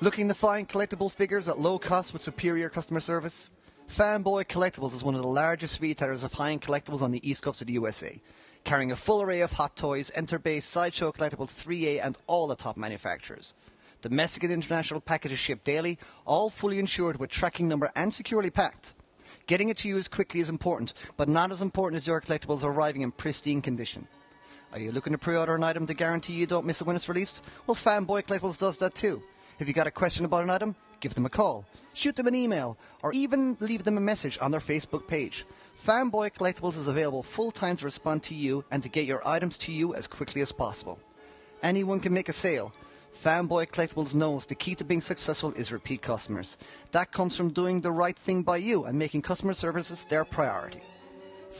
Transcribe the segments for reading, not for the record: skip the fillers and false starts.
Looking to find collectible figures at low cost with superior customer service? Fanboy Collectibles is one of the largest retailers of high-end collectibles on the east coast of the USA, carrying a full array of hot toys, Enter-based, Sideshow Collectibles 3A and all the top manufacturers. Domestic and international packages shipped daily, all fully insured with tracking number and securely packed. Getting it to you as quickly is important, but not as important as your collectibles arriving in pristine condition. Are you looking to pre-order an item to guarantee you don't miss it when it's released? Well, Fanboy Collectibles does that too. If you got a question about an item, give them a call, shoot them an email, or even leave them a message on their Facebook page. Fanboy Collectibles is available full-time to respond to you and to get your items to you as quickly as possible. Anyone can make a sale. Fanboy Collectibles knows the key to being successful is repeat customers. That comes from doing the right thing by you and making customer services their priority.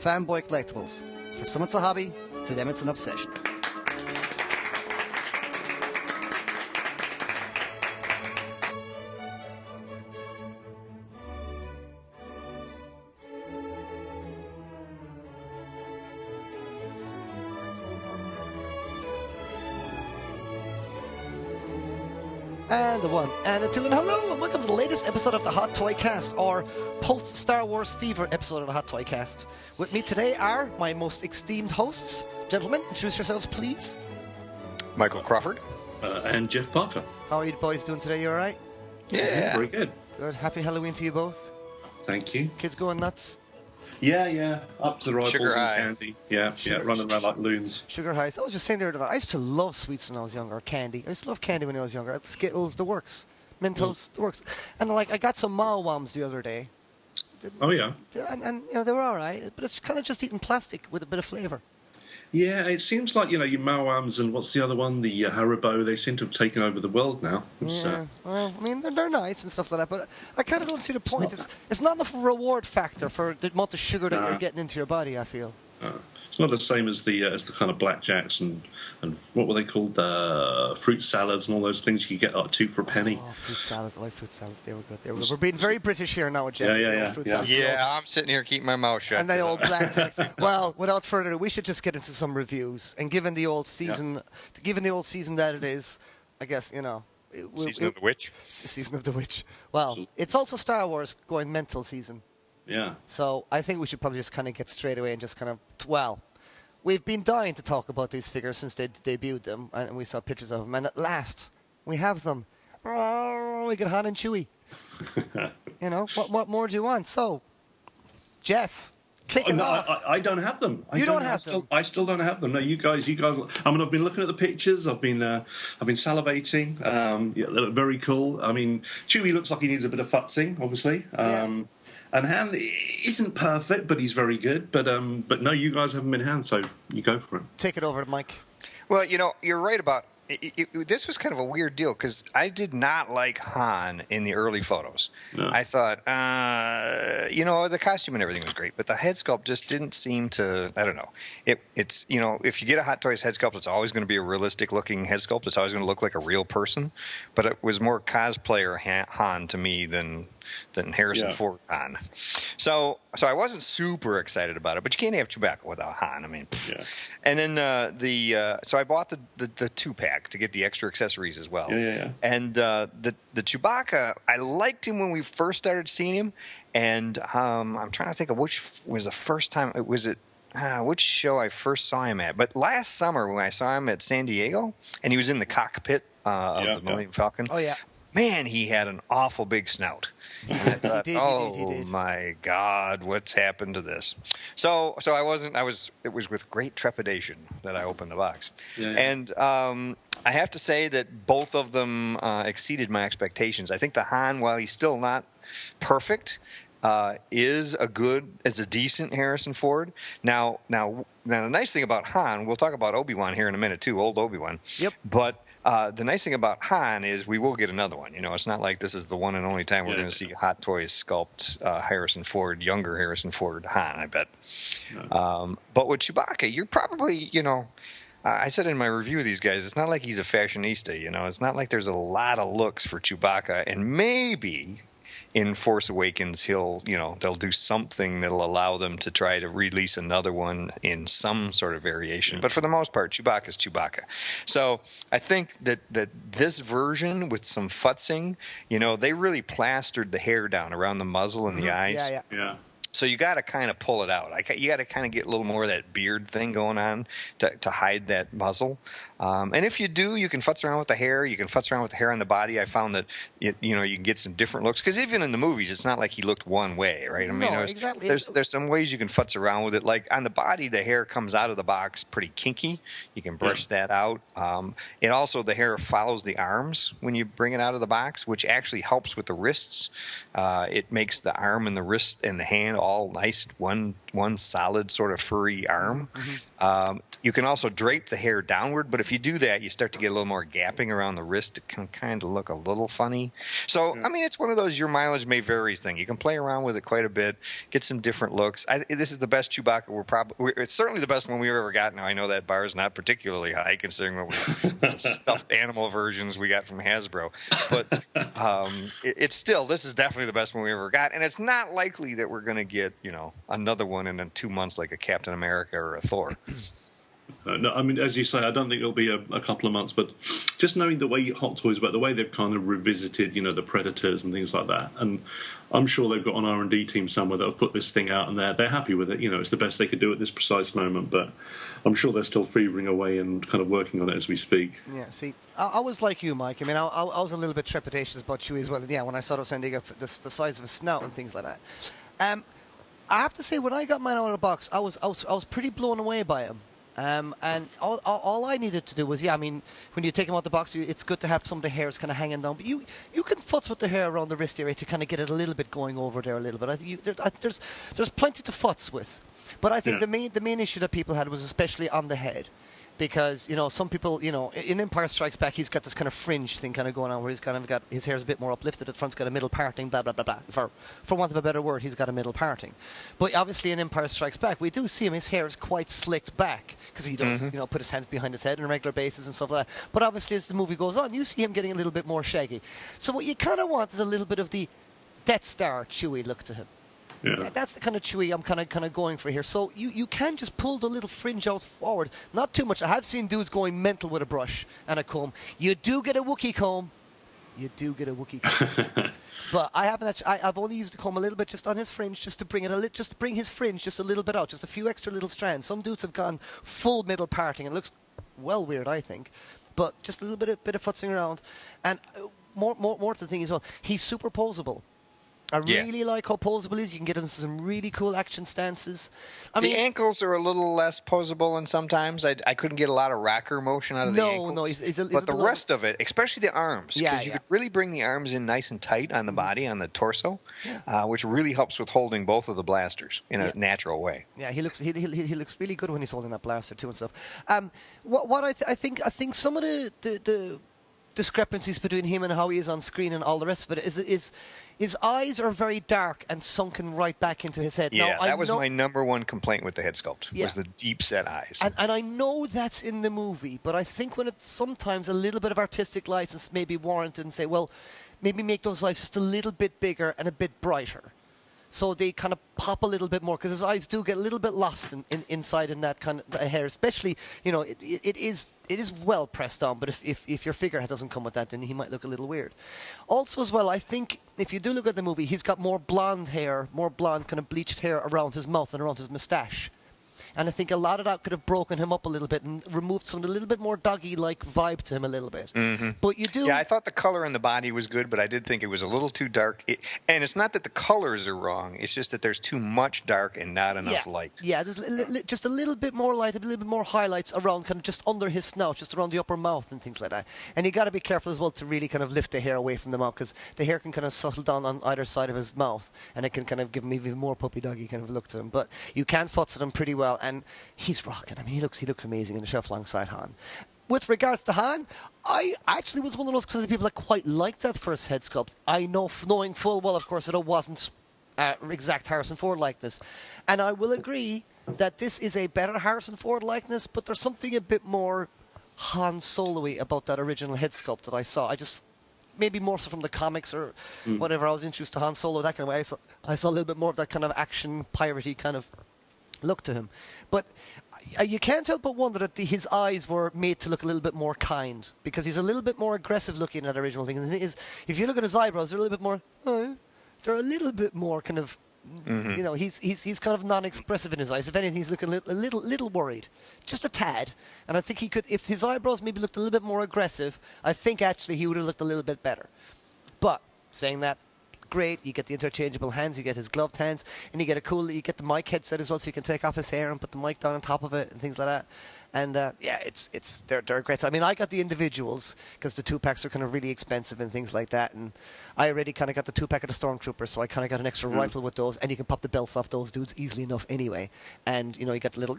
Fanboy Collectibles. For some it's a hobby, to them it's an obsession. And the one, and the two, and hello, and welcome to the latest episode of the Hottoycast, or post-Star Wars Fever episode of the Hottoycast. With me today are my most esteemed hosts. Gentlemen, introduce yourselves, please. Michael Crawford. And Jeff Parker. How are you boys doing today? You alright? Yeah. Very good. Good. Happy Halloween to you both. Thank you. Kids going nuts? Yeah. Up to the rifles Sugar and high. candy. Yeah, running around like loons. Sugar highs. I was just saying the other day, I used to love sweets when I was younger, or candy. I used to love candy when I was younger. Skittles, the works. Mentos, the works. And I got some Mao-Wams the other day. Oh, yeah. And they were alright, but it's kind of just eating plastic with a bit of flavour. Yeah, it seems like, your Mao-Wams and what's the other one? The Haribo, they seem to have taken over the world now. Yeah, well, I mean, they're nice and stuff like that, but I kind of don't see the point. It's not enough reward factor for the amount of sugar that you're getting into your body, I feel. It's not the same as the kind of blackjacks and what were they called? Fruit salads and all those things you get two for a penny. Oh, fruit salads. I like fruit salads. They were good. We're being very British here now, Jeff. Yeah. I'm sitting here keeping my mouth shut. And the old blackjacks. Well, without further ado, we should just get into some reviews. And given the old season, that it is, I guess, Season of the Witch. Season of the Witch. Well, it's also Star Wars going mental season. Yeah. So I think we should probably just kind of get straight away and just kind of, we've been dying to talk about these figures since they debuted them, and we saw pictures of them, and at last, we have them. Oh, we got Han and Chewie. What more do you want? So, Jeff, kick it off. I don't have them. You don't have them? I still don't have them. No, you guys. I mean, I've been looking at the pictures. I've been salivating. They look very cool. I mean, Chewie looks like he needs a bit of futzing, obviously. And Han isn't perfect, but he's very good. But no, you guys haven't been Han, so you go for it. Take it over, Mike. Well, you're right about this was kind of a weird deal because I did not like Han in the early photos. No. I thought, the costume and everything was great, but the head sculpt just didn't seem to. I don't know. It's if you get a Hot Toys head sculpt, it's always going to be a realistic looking head sculpt. It's always going to look like a real person. But it was more cosplayer Han to me than Harrison Ford Han. So I wasn't super excited about it, but you can't have Chewbacca without Han. I mean, and then so I bought the 2-pack to get the extra accessories as well. Yeah. And the Chewbacca, I liked him when we first started seeing him, and I'm trying to think of which was the first time. Which show I first saw him at? But last summer when I saw him at San Diego, and he was in the cockpit of the Millennium Falcon. Oh yeah. Man, he had an awful big snout. And I thought, he did. My God, what's happened to this? So it was with great trepidation that I opened the box. Yeah. And I have to say that both of them exceeded my expectations. I think the Han, while he's still not perfect, is a decent Harrison Ford. Now the nice thing about Han, we'll talk about Obiwan here in a minute too, old Obiwan. Yep. But the nice thing about Han is we will get another one. It's not like this is the one and only time we're going to see Hot Toys sculpt younger Harrison Ford Han, I bet. No. But with Chewbacca, you're probably, I said in my review of these guys, it's not like he's a fashionista, It's not like there's a lot of looks for Chewbacca. And maybe in Force Awakens, they'll do something that'll allow them to try to release another one in some sort of variation. But for the most part, Chewbacca's Chewbacca. So I think that this version with some futzing, they really plastered the hair down around the muzzle and the eyes. Yeah. So you got to kind of pull it out. You got to kind of get a little more of that beard thing going on to hide that muzzle. And if you do, you can futz around with the hair. You can futz around with the hair on the body. I found that you can get some different looks, because even in the movies, it's not like he looked one way, right? I mean, exactly. There's some ways you can futz around with it. Like on the body, the hair comes out of the box pretty kinky. You can brush that out. And also the hair follows the arms when you bring it out of the box, which actually helps with the wrists. It makes the arm and the wrist and the hand all nice, one solid sort of furry arm. You can also drape the hair downward, but if you do that, you start to get a little more gapping around the wrist. It can kind of look a little funny. So, I mean, it's one of those your mileage may vary thing. You can play around with it quite a bit, get some different looks. This is the best Chewbacca it's certainly the best one we've ever got. Now, I know that bar is not particularly high considering what stuffed animal versions we got from Hasbro. But it's still, this is definitely the best one we ever got. And it's not likely that we're going to get, another one in 2 months like a Captain America or a Thor. No, I mean, as you say, I don't think it'll be a couple of months, but just knowing the way Hot Toys work, the way they've kind of revisited, the Predators and things like that, and I'm sure they've got an R&D team somewhere that have put this thing out, and they're happy with it. It's the best they could do at this precise moment, but I'm sure they're still fevering away and kind of working on it as we speak. Yeah, see, I was like you, Mike. I mean, I was a little bit trepidatious about Chewie as well, and when I saw those ending up the size of a snout and things like that. I have to say, when I got mine out of the box, I was pretty blown away by him. And all I needed to do was, when you take them out the box, it's good to have some of the hairs kind of hanging down. But you can futz with the hair around the wrist area to kind of get it a little bit going over there a little bit. I think there's plenty to futz with. But I think the main issue that people had was especially on the head. Because, some people, in Empire Strikes Back, he's got this kind of fringe thing kind of going on where he's kind of got his hair's a bit more uplifted, the front's got a middle parting, blah, blah, blah, blah. For want of a better word, he's got a middle parting. But obviously in Empire Strikes Back, we do see him, his hair is quite slicked back because he does, put his hands behind his head on a regular basis and stuff like that. But obviously as the movie goes on, you see him getting a little bit more shaggy. So what you kind of want is a little bit of the Death Star Chewie look to him. Yeah. That's the kind of Chewie I'm kind of going for here. So you can just pull the little fringe out forward. Not too much. I have seen dudes going mental with a brush and a comb. You do get a Wookiee comb. But I haven't. I've only used the comb a little bit just on his fringe, just to bring his fringe just a little bit out, just a few extra little strands. Some dudes have gone full middle parting. It looks well weird, I think. But just a little bit of futzing around, and more to the thing as well. He's superposable. I really like how posable he is. You can get into some really cool action stances. The ankles are a little less posable, and sometimes I couldn't get a lot of rocker motion out of the ankles. No, he's but the rest of it, especially the arms, because you could really bring the arms in nice and tight on the body, on the torso, which really helps with holding both of the blasters in a natural way. Yeah, he looks really good when he's holding that blaster too and stuff. What I think some of the discrepancies between him and how he is on screen and all the rest of it is his eyes are very dark and sunken right back into his head. Yeah, that was my number one complaint with the head sculpt, was the deep-set eyes. And I know that's in the movie, but I think when it's sometimes a little bit of artistic license may be warranted and say, well, maybe make those eyes just a little bit bigger and a bit brighter. So they kind of pop a little bit more, because his eyes do get a little bit lost inside in that kind of hair. Especially, it is well pressed on, but if your figurehead doesn't come with that, then he might look a little weird. Also as well, I think if you do look at the movie, he's got more blonde kind of bleached hair around his mouth and around his moustache. And I think a lot of that could have broken him up a little bit and removed some a little bit more doggy-like vibe to him a little bit. Mm-hmm. But you do... Yeah, I thought the color in the body was good, but I did think it was a little too dark. And it's not that the colors are wrong. It's just that there's too much dark and not enough light. Yeah, just a little bit more light, a little bit more highlights around kind of just under his snout, just around the upper mouth and things like that. And you got to be careful as well to really kind of lift the hair away from the mouth, because the hair can kind of settle down on either side of his mouth, and it can kind of give him even more puppy-doggy kind of look to him. But you can futz at him pretty well, and he's rocking. I mean, he looks amazing in the shelf alongside Han. With regards to Han, I actually was one of those kinds of people that quite liked that first head sculpt. I know, knowing full well, of course, that it wasn't exact Harrison Ford likeness. And I will agree that this is a better Harrison Ford likeness, but there's something a bit more Han Solo-y about that original head sculpt that I saw. maybe more so from the comics or whatever. I was introduced to Han Solo that kind of way. I saw a little bit more of that kind of action, piratey kind of look to him. But you can't help but wonder that his eyes were made to look a little bit more kind, because he's a little bit more aggressive looking in that original thing. And if you look at his eyebrows, they're a little bit more, they're a little bit more kind of, you know, he's kind of non-expressive in his eyes. If anything, he's looking a little worried, just a tad. And I think he could, if his eyebrows maybe looked a little bit more aggressive, I think actually he would have looked a little bit better. But saying that, great, you get the interchangeable hands, you get his gloved hands, and you get the mic headset as well, so you can take off his hair and put the mic down on top of it and things like that. And they're great. So, I mean, I got the individuals because the 2-packs are kind of really expensive and things like that, and I already kind of got the 2-pack of the Stormtroopers, so I kind of got an extra rifle with those, and you can pop the belts off those dudes easily enough anyway. And you know, you got the little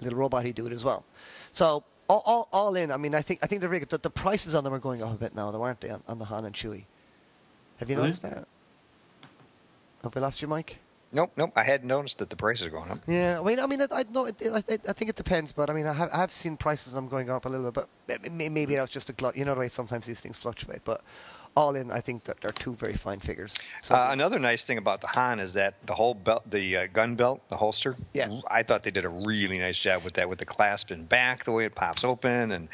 robot-y dude as well. So all in, I mean, I think they're really good. The prices on them are going up a bit now, though, aren't they, on the Han and Chewie? Have you noticed that? Have we lost your mic? Nope. I hadn't noticed that the prices are going up. Yeah, I think it depends, but I mean, I have seen prices of them going up a little bit, but maybe that's just a glut. You know the way sometimes these things fluctuate, but all in, I think that they're two very fine figures. So, another nice thing about the Han is that the whole belt, the gun belt, the holster. Yeah. I thought they did a really nice job with that, with the clasp in back, the way it pops open, and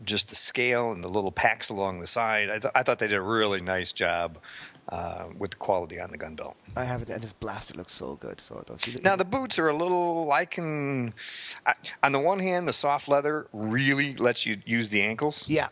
just the scale and the little packs along the side. I thought they did a really nice job with the quality on the gun belt. I have it, and his blaster looks so good. So it does. Now the boots are a little. On the one hand, the soft leather really lets you use the ankles. Yeah.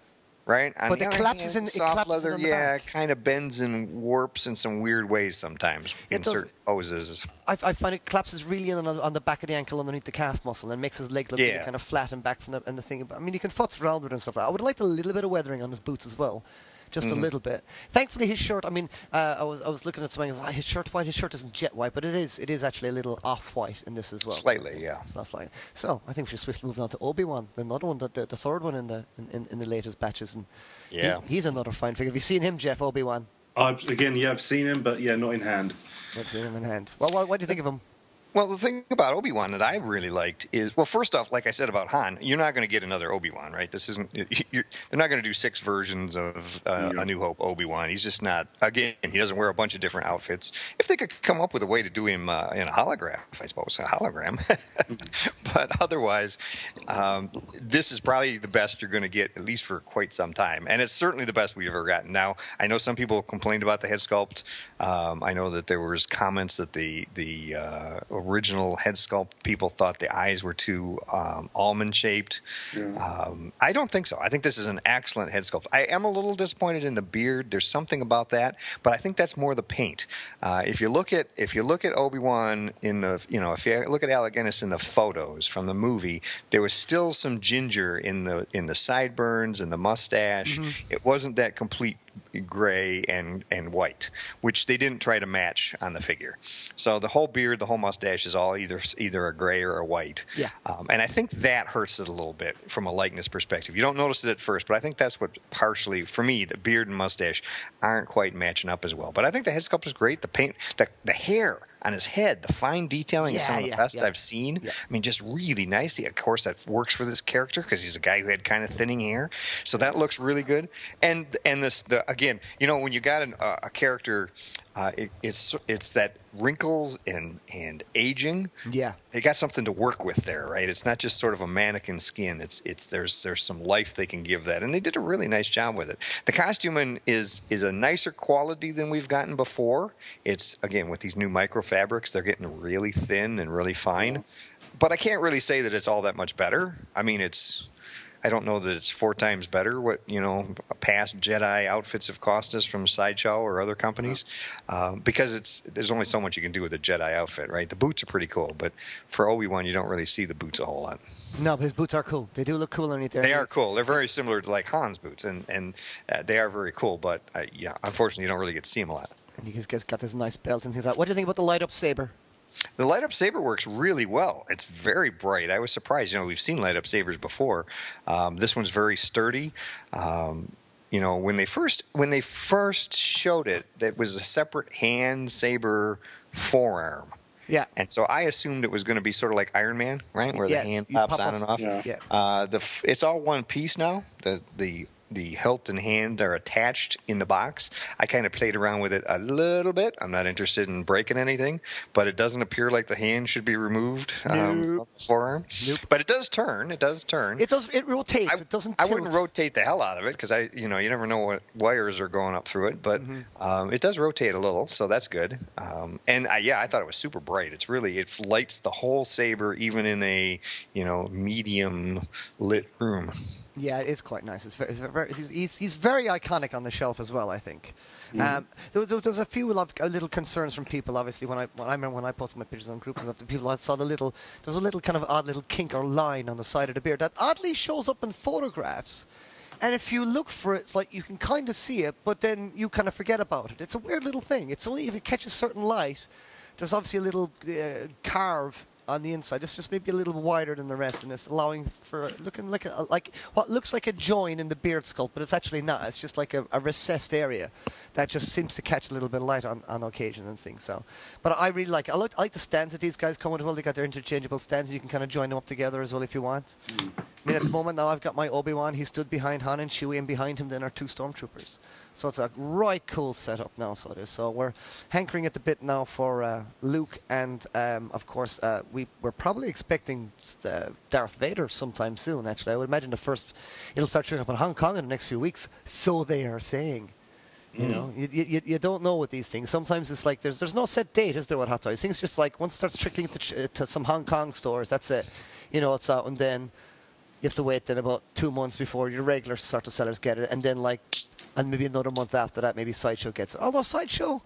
Right? But it collapses in soft leather, on the back. kind of bends and warps in some weird ways sometimes in certain poses. I find it collapses really in on the back of the ankle underneath the calf muscle and makes his leg look really kind of flat and back from the thing. I mean, you can futz around with it and stuff like that. I would like a little bit of weathering on his boots as well. Just a little bit. Thankfully, his shirt. I mean, I was looking at something. His shirt white. His shirt isn't jet white, but it is actually a little off white in this as well. Slightly, yeah. It's not slightly. So I think we should swiftly move on to Obiwan, another one, the third one in the latest batches, and he's another fine figure. Have you seen him, Jeff? Obiwan? I've seen him, but not in hand. Not seen him in hand. Well, what do you think of him? Well, the thing about Obi-Wan that I really liked is, well, first off, like I said about Han, you're not going to get another Obi-Wan, right? This isn't. They're not going to do 6 versions of A New Hope Obi-Wan. He's just not. Again, he doesn't wear a bunch of different outfits. If they could come up with a way to do him in a holograph, I suppose, a hologram. But otherwise, this is probably the best you're going to get, at least for quite some time. And it's certainly the best we've ever gotten. Now, I know some people complained about the head sculpt. I know that there was comments that the original head sculpt people thought the eyes were too almond shaped. I don't think so. I think this is an excellent head sculpt. I am a little disappointed in the beard. There's something about that, but I think that's more the paint. If you look at Obi-Wan in the, if you look at Alec Guinness in the photos from the movie, there was still some ginger in the sideburns and the mustache. It wasn't that complete gray and white, which they didn't try to match on the figure. So the whole beard, the whole mustache is all either a gray or a white. Yeah. And I think that hurts it a little bit from a likeness perspective. You don't notice it at first, but I think that's what partially, for me, the beard and mustache aren't quite matching up as well. But I think the head sculpt is great. The paint, the hair on his head, the fine detailing is some of the best I've seen. Yeah. I mean, just really nicely. Of course, that works for this character because he's a guy who had kind of thinning hair. So that looks really good. And again, when you got a character, it's that wrinkles and aging. Yeah, they got something to work with there, right? It's not just sort of a mannequin skin. There's some life they can give that, and they did a really nice job with it. The costuming is a nicer quality than we've gotten before. It's, again, with these new micro fabrics, they're getting really thin and really fine. But I can't really say that it's all that much better. I mean, I don't know that it's 4 times better what past Jedi outfits have cost us from Sideshow or other companies, because there's only so much you can do with a Jedi outfit, right? The boots are pretty cool, but for Obi-Wan you don't really see the boots a whole lot. No, but his boots are cool. They do look cool underneath there. They are cool. They're very similar to like Han's boots, and they are very cool. But unfortunately, you don't really get to see them a lot. And he's got this nice belt and things like that. What do you think about the light-up saber? The light-up saber works really well. It's very bright. I was surprised. We've seen light-up sabers before. This one's very sturdy. When they first showed it, that was a separate hand saber forearm. Yeah. And so I assumed it was going to be sort of like Iron Man, right, where the hand pops on and off. Yeah. It's all one piece now. The hilt and hand are attached in the box. I kind of played around with it a little bit. I'm not interested in breaking anything, but it doesn't appear like the hand should be removed from the forearm. Nope. But it does turn. It does turn. It does. It rotates. It doesn't. I tilt. wouldn't rotate the hell out of it because you never know what wires are going up through it. But it does rotate a little, so that's good. And I thought it was super bright. It lights the whole saber, even in a medium lit room. Yeah, it is quite nice. He's very iconic on the shelf as well, I think. There was a few little concerns from people, obviously, when I remember when I posted my pictures on groups and stuff, the people saw there was a little kind of odd little kink or line on the side of the beard that oddly shows up in photographs. And if you look for it, it's like you can kind of see it, but then you kind of forget about it. It's a weird little thing. It's only if it catches certain light, there's obviously a little carve on the inside. It's just maybe a little wider than the rest, and it's allowing for looking like what looks like a join in the beard sculpt, but it's actually not. It's just like a recessed area that just seems to catch a little bit of light on occasion and things. So, but I really like it. I like the stands that these guys come with. Well, they got their interchangeable stands. You can kind of join them up together as well if you want. I mean, at the moment now I've got my Obiwan. He stood behind Han and Chewie, and behind him then are 2 stormtroopers. So it's a right cool setup now. So it is. So we're hankering at the bit now for Luke, and of course we're probably expecting Darth Vader sometime soon. Actually, I would imagine it'll start showing up in Hong Kong in the next few weeks. So they are saying. You know, you don't know with these things. Sometimes it's like there's no set date, is there, with Hot Toys? Things just like once it starts trickling to some Hong Kong stores, that's it. It's out, and then you have to wait then about 2 months before your regular sort of sellers get it, and then and maybe another month after that, maybe Sideshow gets it. Although Sideshow,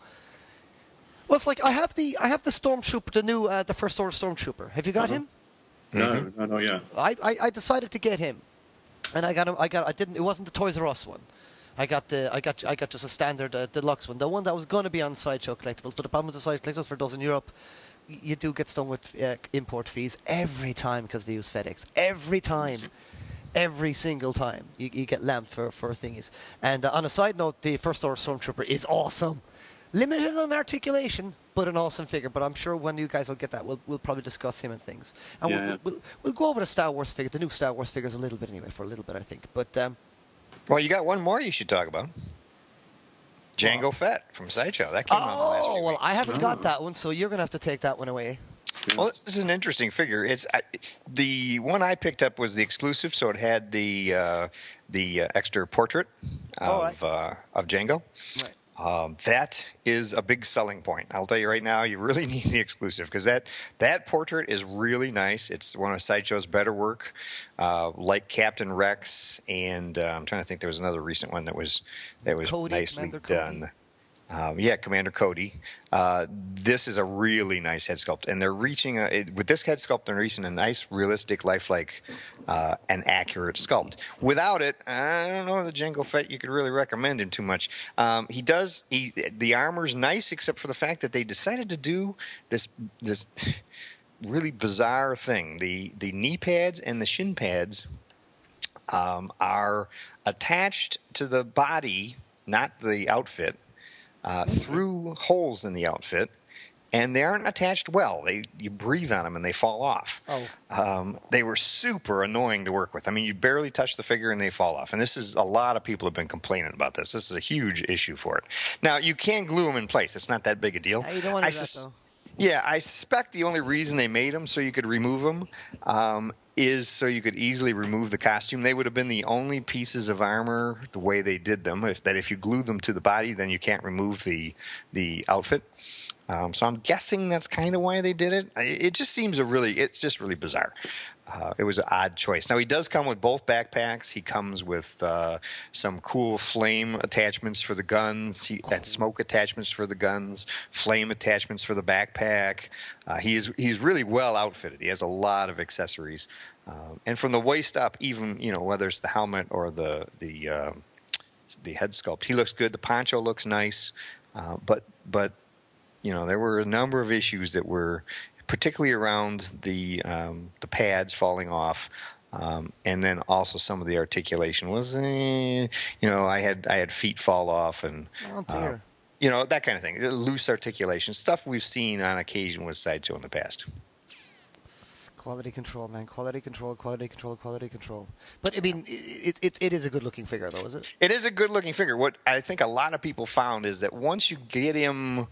well, it's like I have the Stormtrooper, the new the First Order Stormtrooper. Have you got him? No, yeah. I decided to get him, and I got him. I didn't. It wasn't the Toys R Us one. I got just a standard deluxe one, the one that was going to be on Sideshow Collectibles. But the problem with the Sideshow Collectibles, for those in Europe, you do get stung with import fees every time because they use FedEx. Every single time you get lamped for thingies. And on a side note, the First Order Stormtrooper is awesome. Limited on articulation, but an awesome figure. But I'm sure when you guys will get that, we'll probably discuss him and things. And we'll go over the Star Wars figure, the new Star Wars figures a little bit anyway, for a little bit, I think. But well, you got one more you should talk about. Jango Fett from Sideshow. That came out in the last few weeks. Well, I haven't got that one, so you're going to have to take that one away. Well, this is an interesting figure. It's the one I picked up was the exclusive, so it had the extra portrait of Jango. Right. That is a big selling point. I'll tell you right now, you really need the exclusive because that portrait is really nice. It's one of Sideshow's better work, like Captain Rex, and I'm trying to think. There was another recent one that was Cody, nicely Commander done. Commander Cody. This is a really nice head sculpt, and they're reaching with this head sculpt. They're reaching a nice, realistic, lifelike, and accurate sculpt. Without it, I don't know the Jango Fett. You could really recommend him too much. The armor's nice, except for the fact that they decided to do this really bizarre thing. The knee pads and the shin pads are attached to the body, not the outfit. Through holes in the outfit, and they aren't attached well. You breathe on them and they fall off. They were super annoying to work with. I mean, you barely touch the figure and they fall off. And a lot of people have been complaining about this. This is a huge issue for it. Now, you can glue them in place. It's not that big a deal. You don't want to do that, though. Yeah, I suspect the only reason they made them so you could remove them is so you could easily remove the costume. They would have been the only pieces of armor the way they did them. If you glue them to the body, then you can't remove the outfit. So I'm guessing that's kind of why they did it. It just seems it's just really bizarre. It was an odd choice. Now, he does come with both backpacks. He comes with some cool flame attachments for the guns, and smoke attachments for the guns, flame attachments for the backpack. He's really well outfitted. He has a lot of accessories. And from the waist up, even whether it's the helmet or the head sculpt, he looks good. The poncho looks nice. But there were a number of issues that were particularly around the pads falling off, and then also some of the articulation was, I had feet fall off and that kind of thing, loose articulation, stuff we've seen on occasion with Sideshow in the past. Quality control, man. Quality control. But, I mean, it is a good-looking figure, though, is it? It is a good-looking figure. What I think a lot of people found is that once you get him,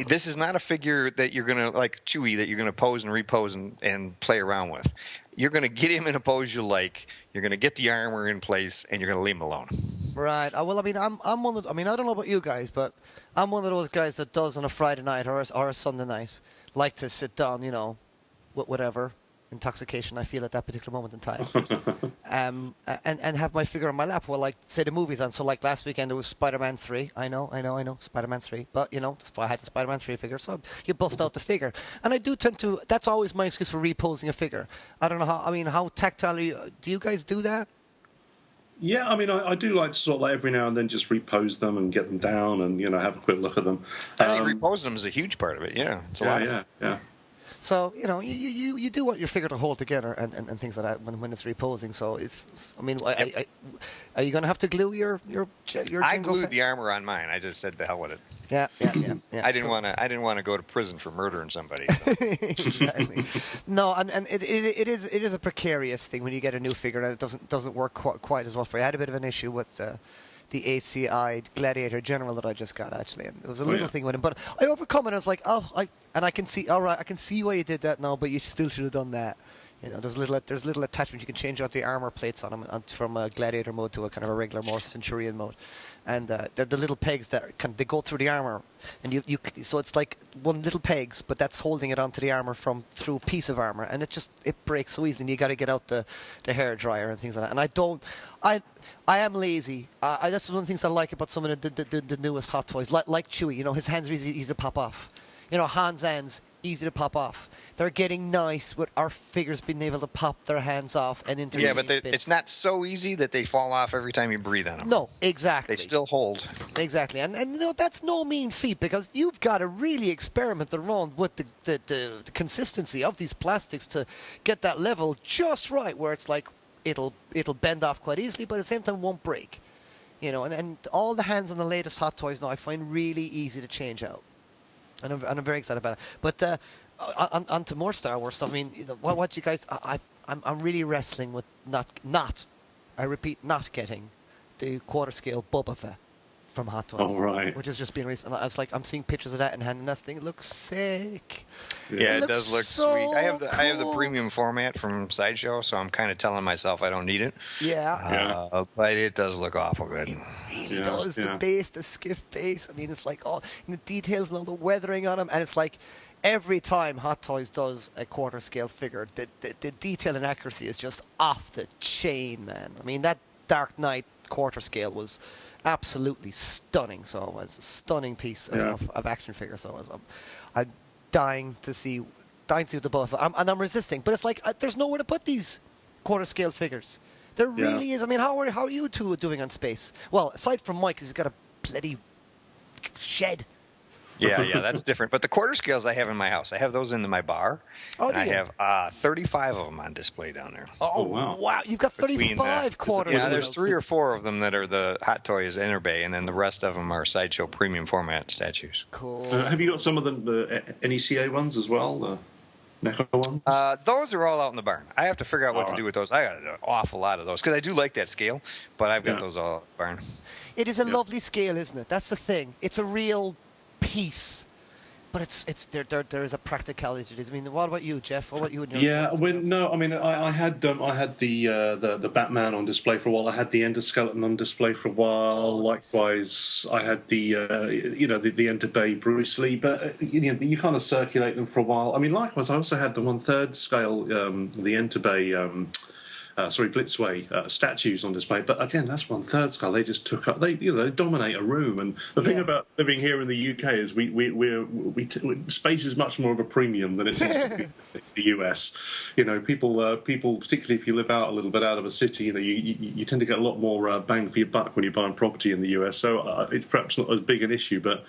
this is not a figure that you're going to, like Chewie, that you're going to pose and repose and play around with. You're going to get him in a pose you like. You're going to get the armor in place, and you're going to leave him alone. Right. Well, I mean, I'm one of. I mean, I don't know about you guys, but I'm one of those guys that does on a Friday night or a Sunday night like to sit down, you know, whatever intoxication I feel at that particular moment in time, and have my figure on my lap while, like, say the movie's on. So, like, last weekend it was Spider-Man 3. I know, Spider-Man 3. But, you know, I had the Spider-Man 3 figure, so you bust out the figure. And I do tend to, that's always my excuse for reposing a figure. I don't know how tactile are you? Do you guys do that? Yeah, I mean, I do like to sort of, like, every now and then just repose them and get them down and, you know, have a quick look at them. I think reposing them is a huge part of it, yeah. It's a lot of fun. Yeah. So, you know, you do want your figure to hold together and things like that when it's reposing. So it's I mean, are you going to have to glue your I glued the armor on mine. I just said the hell with it. Yeah. I didn't want to go to prison for murdering somebody. So. Exactly. No, and it is a precarious thing when you get a new figure and it doesn't work quite as well for you. I had a bit of an issue with the ACI Gladiator General that I just got, actually, and it was a little thing with him, but I overcome it. I was like, I can see, all right, I can see why you did that now, but you still should have done that. You know, there's little attachment. You can change out the armor plates on them from a gladiator mode to a kind of a regular, more centurion mode, and they're the little pegs that they go through the armor, and so it's like one little pegs, but that's holding it onto the armor through a piece of armor, and it breaks so easily. And you got to get out the hair dryer and things like that. And I am lazy. That's one of the things I like about some of the newest Hot Toys, like Chewie. You know, his hands are easy to pop off. You know, Han's hands, easy to pop off. They're getting nice with our figures being able to pop their hands off and into. Yeah, but it's not so easy that they fall off every time you breathe on them. No, exactly. They still hold. Exactly, and you know, that's no mean feat, because you've got to really experiment around with the consistency of these plastics to get that level just right, where it's like it'll bend off quite easily, but at the same time won't break. You know, and all the hands on the latest Hot Toys now I find really easy to change out. And I'm very excited about it. But on to more Star Wars stuff. I mean, you know, what you guys? I'm really wrestling with not getting the quarter scale Boba Fett from Hot Toys. Oh, right. Which has just been recent. It's like I'm seeing pictures of that in hand, and that thing looks sick. Yeah, it does look so sweet. I have the cool. premium format from Sideshow, so I'm kind of telling myself I don't need it. Yeah. But it does look awful good. It really does. The base, the skiff base. I mean, it's like all the details and all the weathering on them, and it's like every time Hot Toys does a quarter scale figure, the detail and accuracy is just off the chain, man. I mean, that Dark Knight quarter scale was absolutely stunning. So it was a stunning piece of action figure. So I'm dying to see what the Boba Fett. And I'm resisting, but it's like there's nowhere to put these quarter scale figures. There really is. I mean, how are you two doing on space? Well, aside from Mike, he's got a bloody shed. Yeah, that's different. But the quarter scales I have in my house, I have those in my bar, and I have 35 of them on display down there. Oh, wow. You've got 35 quarters. Yeah, there's 3 or 4 of them that are the Hot Toys Inner Bay, and then the rest of them are Sideshow premium format statues. Cool. Have you got some of the NECA ones as well? The NECA ones? Those are all out in the barn. I have to figure out what to do with those. I got an awful lot of those, because I do like that scale, but I've got those all in the barn. It is a lovely scale, isn't it? That's the thing. It's a real piece, but there is a practicality to this. I mean, what about you, Jeff? What about you? I had the Batman on display for a while. I had the Endoskeleton on display for a while. Likewise, I had the Enter Bay Bruce Lee. But you kind of circulate them for a while. I mean, likewise, I also had the 1/3 scale, the Enter Bay. Blitzway statues on display, but again, that's 1/3 scale. They just took up. They dominate a room. And the thing about living here in the UK is space is much more of a premium than it seems to be in the US. You know, people, particularly if you live out a little bit out of a city, you tend to get a lot more bang for your buck when you're buying property in the US. So it's perhaps not as big an issue, but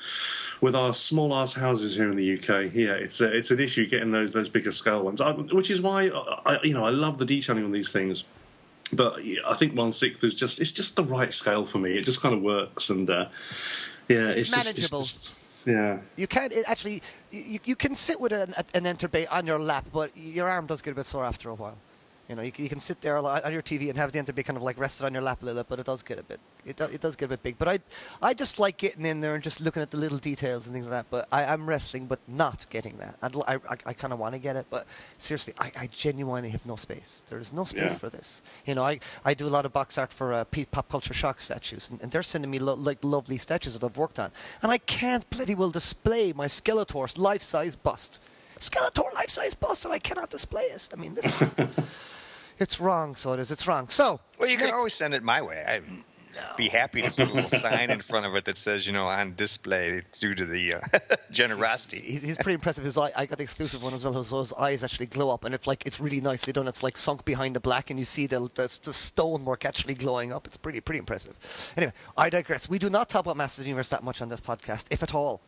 with our small ass houses here in the UK, it's an issue getting those bigger scale ones. Which is why I love the detailing on these things. But I think 1/6 is just the right scale for me. It just kind of works, and it's manageable. Yeah. You can't actually. You can sit with an Enterbay on your lap, but your arm does get a bit sore after a while. You know, you can sit there on your TV and have the Enterbay kind of like rested on your lap a little bit, but it does get a bit. It does get a bit big. But I just like getting in there and just looking at the little details and things like that. But I'm wrestling, but not getting that. I kind of want to get it, but seriously, I genuinely have no space. There is no space for this. You know, I do a lot of box art for Pop Culture Shock statues, and they're sending me like lovely statues that I've worked on, and I can't bloody well display my Skeletor's life-size bust. Skeletor life-size bust, and I cannot display it. I mean, this is... It's wrong, so it is. It's wrong. So, well, you can always send it my way. I'd be happy to put a little sign in front of it that says, you know, on display due to the generosity. He's pretty impressive. His eye, I got the exclusive one as well. So his eyes actually glow up, and it's really nicely done. It's like sunk behind the black, and you see the stonework actually glowing up. It's pretty impressive. Anyway, I digress. We do not talk about Masters of the Universe that much on this podcast, if at all.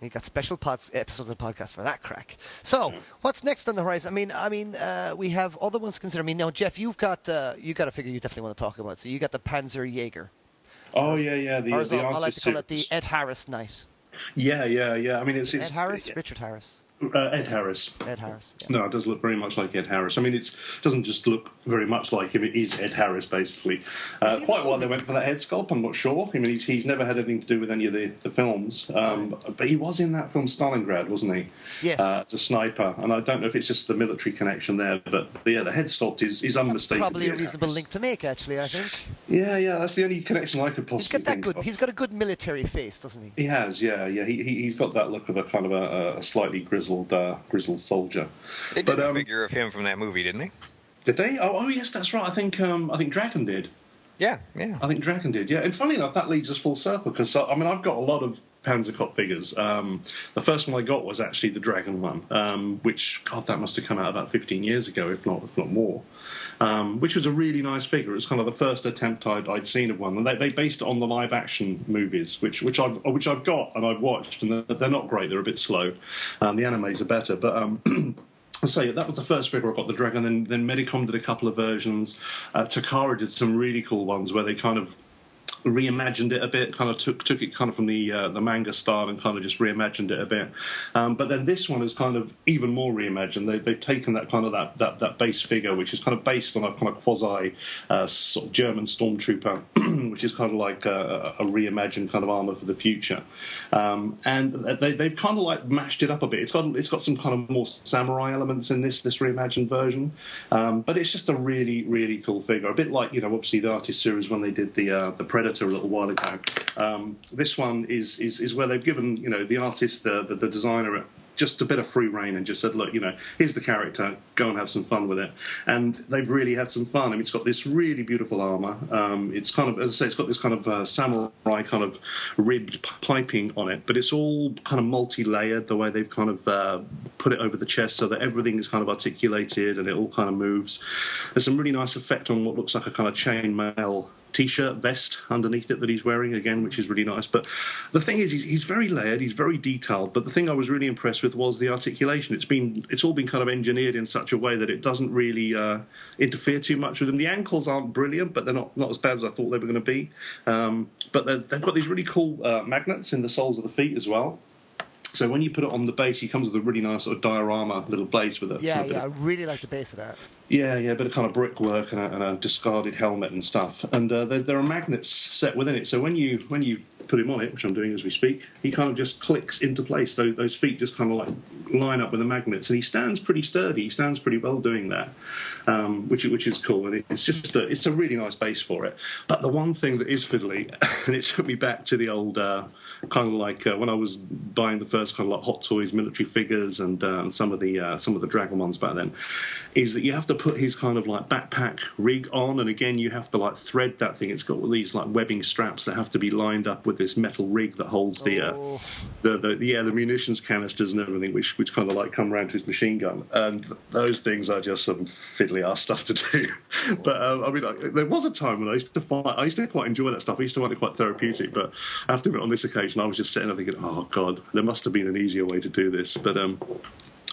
We got special episodes of the podcast for that crack. So, what's next on the horizon? I mean, we have other ones to consider. I mean, now, Jeff, you got a figure you definitely want to talk about. So you got the Panzer Jeager. Oh yeah, the I like to call it the suits. Ed Harris Knight. Yeah. I mean, it's Ed Harris, Richard Harris. Ed Harris. Ed Harris. Yeah. No, it does look very much like Ed Harris. I mean, it doesn't just look very much like him. It is Ed Harris, basically. Quite a while they went for that head sculpt, I'm not sure. I mean, he's never had anything to do with any of the films. But he was in that film Stalingrad, wasn't he? Yes. As a sniper. And I don't know if it's just the military connection there, but yeah, the head sculpt is unmistakably probably a Ed reasonable Harris. link to make, actually, I think. Yeah, that's the only connection I could possibly think of. He's got a good military face, doesn't he? He has, yeah. He's got that look of a kind of a slightly grizzled soldier. They did a figure of him from that movie, didn't they? Did they? Oh, yes, that's right. I think Dragon did. Yeah. I think Dragon did, yeah. And funny enough, that leads us full circle, because, I mean, I've got a lot of Panzerkopf figures. The first one I got was actually the Dragon one, which, God, that must have come out about 15 years ago, if not more, which was a really nice figure. It was kind of the first attempt I'd seen of one. And they based it on the live-action movies, which I've got and I've watched, and they're not great. They're a bit slow. The animes are better, but... I say that was the first figure I got, the Dragon. Then Medicom did a couple of versions. Takara did some really cool ones where they kind of reimagined it a bit, kind of took it kind of from the manga style and kind of just reimagined it a bit. But then this one is kind of even more reimagined. They've taken that kind of that base figure, which is kind of based on a kind of quasi sort of German stormtrooper, which is kind of like a reimagined kind of armor for the future. And they've kind of like mashed it up a bit. It's got some kind of more samurai elements in this reimagined version, but it's just a really, really cool figure. A bit like, you know, obviously the Artist series when they did the Predator a little while ago. This one is where they've given, you know, the artist, the designer, just a bit of free rein and just said, look, you know, here's the character, go and have some fun with it. And they've really had some fun. I mean, it's got this really beautiful armour. It's kind of, as I say, it's got this kind of samurai kind of ribbed piping on it, but it's all kind of multi-layered, the way they've kind of put it over the chest so that everything is kind of articulated and it all kind of moves. There's some really nice effect on what looks like a kind of chainmail T-shirt vest underneath it that he's wearing again, which is really nice. But the thing is, he's very layered, he's very detailed. But the thing I was really impressed with was the articulation. It's all been kind of engineered in such a way that it doesn't really interfere too much with him. The ankles aren't brilliant, but they're not as bad as I thought they were going to be. But they've got these really cool magnets in the soles of the feet as well. So when you put it on the base, he comes with a really nice sort of diorama little blades with it. Yeah, I really like the base of that. Yeah, a bit of kind of brickwork and a discarded helmet and stuff. And there are magnets set within it. So when you put him on it, which I'm doing as we speak, he kind of just clicks into place. Those feet just kind of like line up with the magnets, and he stands pretty sturdy. He stands pretty well doing that, which is cool. And it's a really nice base for it. But the one thing that is fiddly, and it took me back to the old kind of like when I was buying the first kind of like Hot Toys military figures and some of the Dragon ones back then, is that you have to put his kind of like backpack rig on, and again you have to like thread that thing. It's got all these like webbing straps that have to be lined up with this metal rig that holds the munitions canisters and everything, which kind of like come around to his machine gun. And those things are just some fiddly ass stuff to do. But I mean, there was a time when I used to quite enjoy that stuff. I used to find it quite therapeutic. But I have to admit, on this occasion, I was just sitting there thinking, oh God, there must have been an easier way to do this. But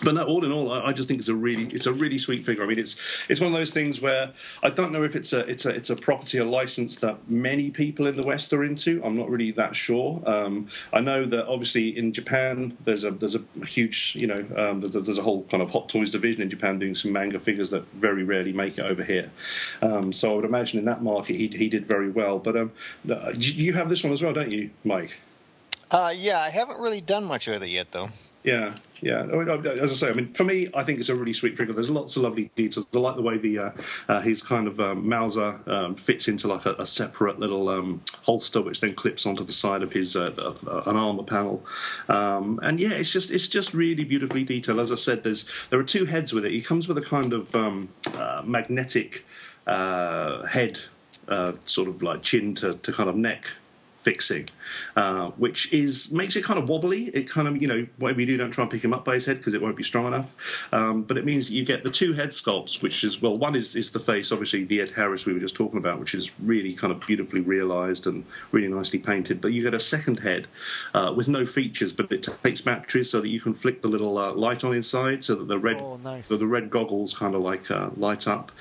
But no, all in all, I just think it's a really sweet figure. I mean, it's one of those things where I don't know if it's a property, a license that many people in the West are into. I'm not really that sure. I know that obviously in Japan there's a huge, there's a whole kind of Hot Toys division in Japan doing some manga figures that very rarely make it over here. So I would imagine in that market he did very well. But you have this one as well, don't you, Mike? Yeah, I haven't really done much with it yet, though. Yeah. As I say, I mean, for me, I think it's a really sweet figure. There's lots of lovely details. I like the way his kind of Mauser fits into like a separate little holster, which then clips onto the side of his an armor panel. And yeah, it's just really beautifully detailed. As I said, there are two heads with it. He comes with a kind of magnetic head, sort of like chin to kind of neck fixing, which makes it kind of wobbly. It kind of, whatever you do, don't try and pick him up by his head because it won't be strong enough. But it means that you get the two head sculpts, which is, well, one is the face, obviously, the Ed Harris we were just talking about, which is really kind of beautifully realised and really nicely painted. But you get a second head with no features, but it takes batteries so that you can flick the little light on inside so that the red goggles kind of like light up,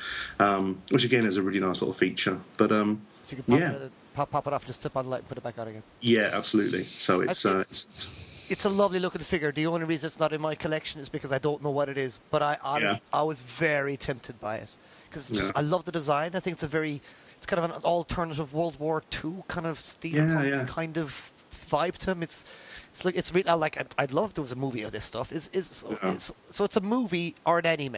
which again is a really nice little feature. But so you can pop it off, just flip on the light and put it back on again. Yeah, absolutely. So it's a lovely looking figure. The only reason it's not in my collection is because I don't know what it is. But I was very tempted by it because I love the design. I think it's kind of an alternative World War II kind of steampunk kind of vibe to him. It's really I'd love there was a movie of this stuff. So it's a movie or an anime.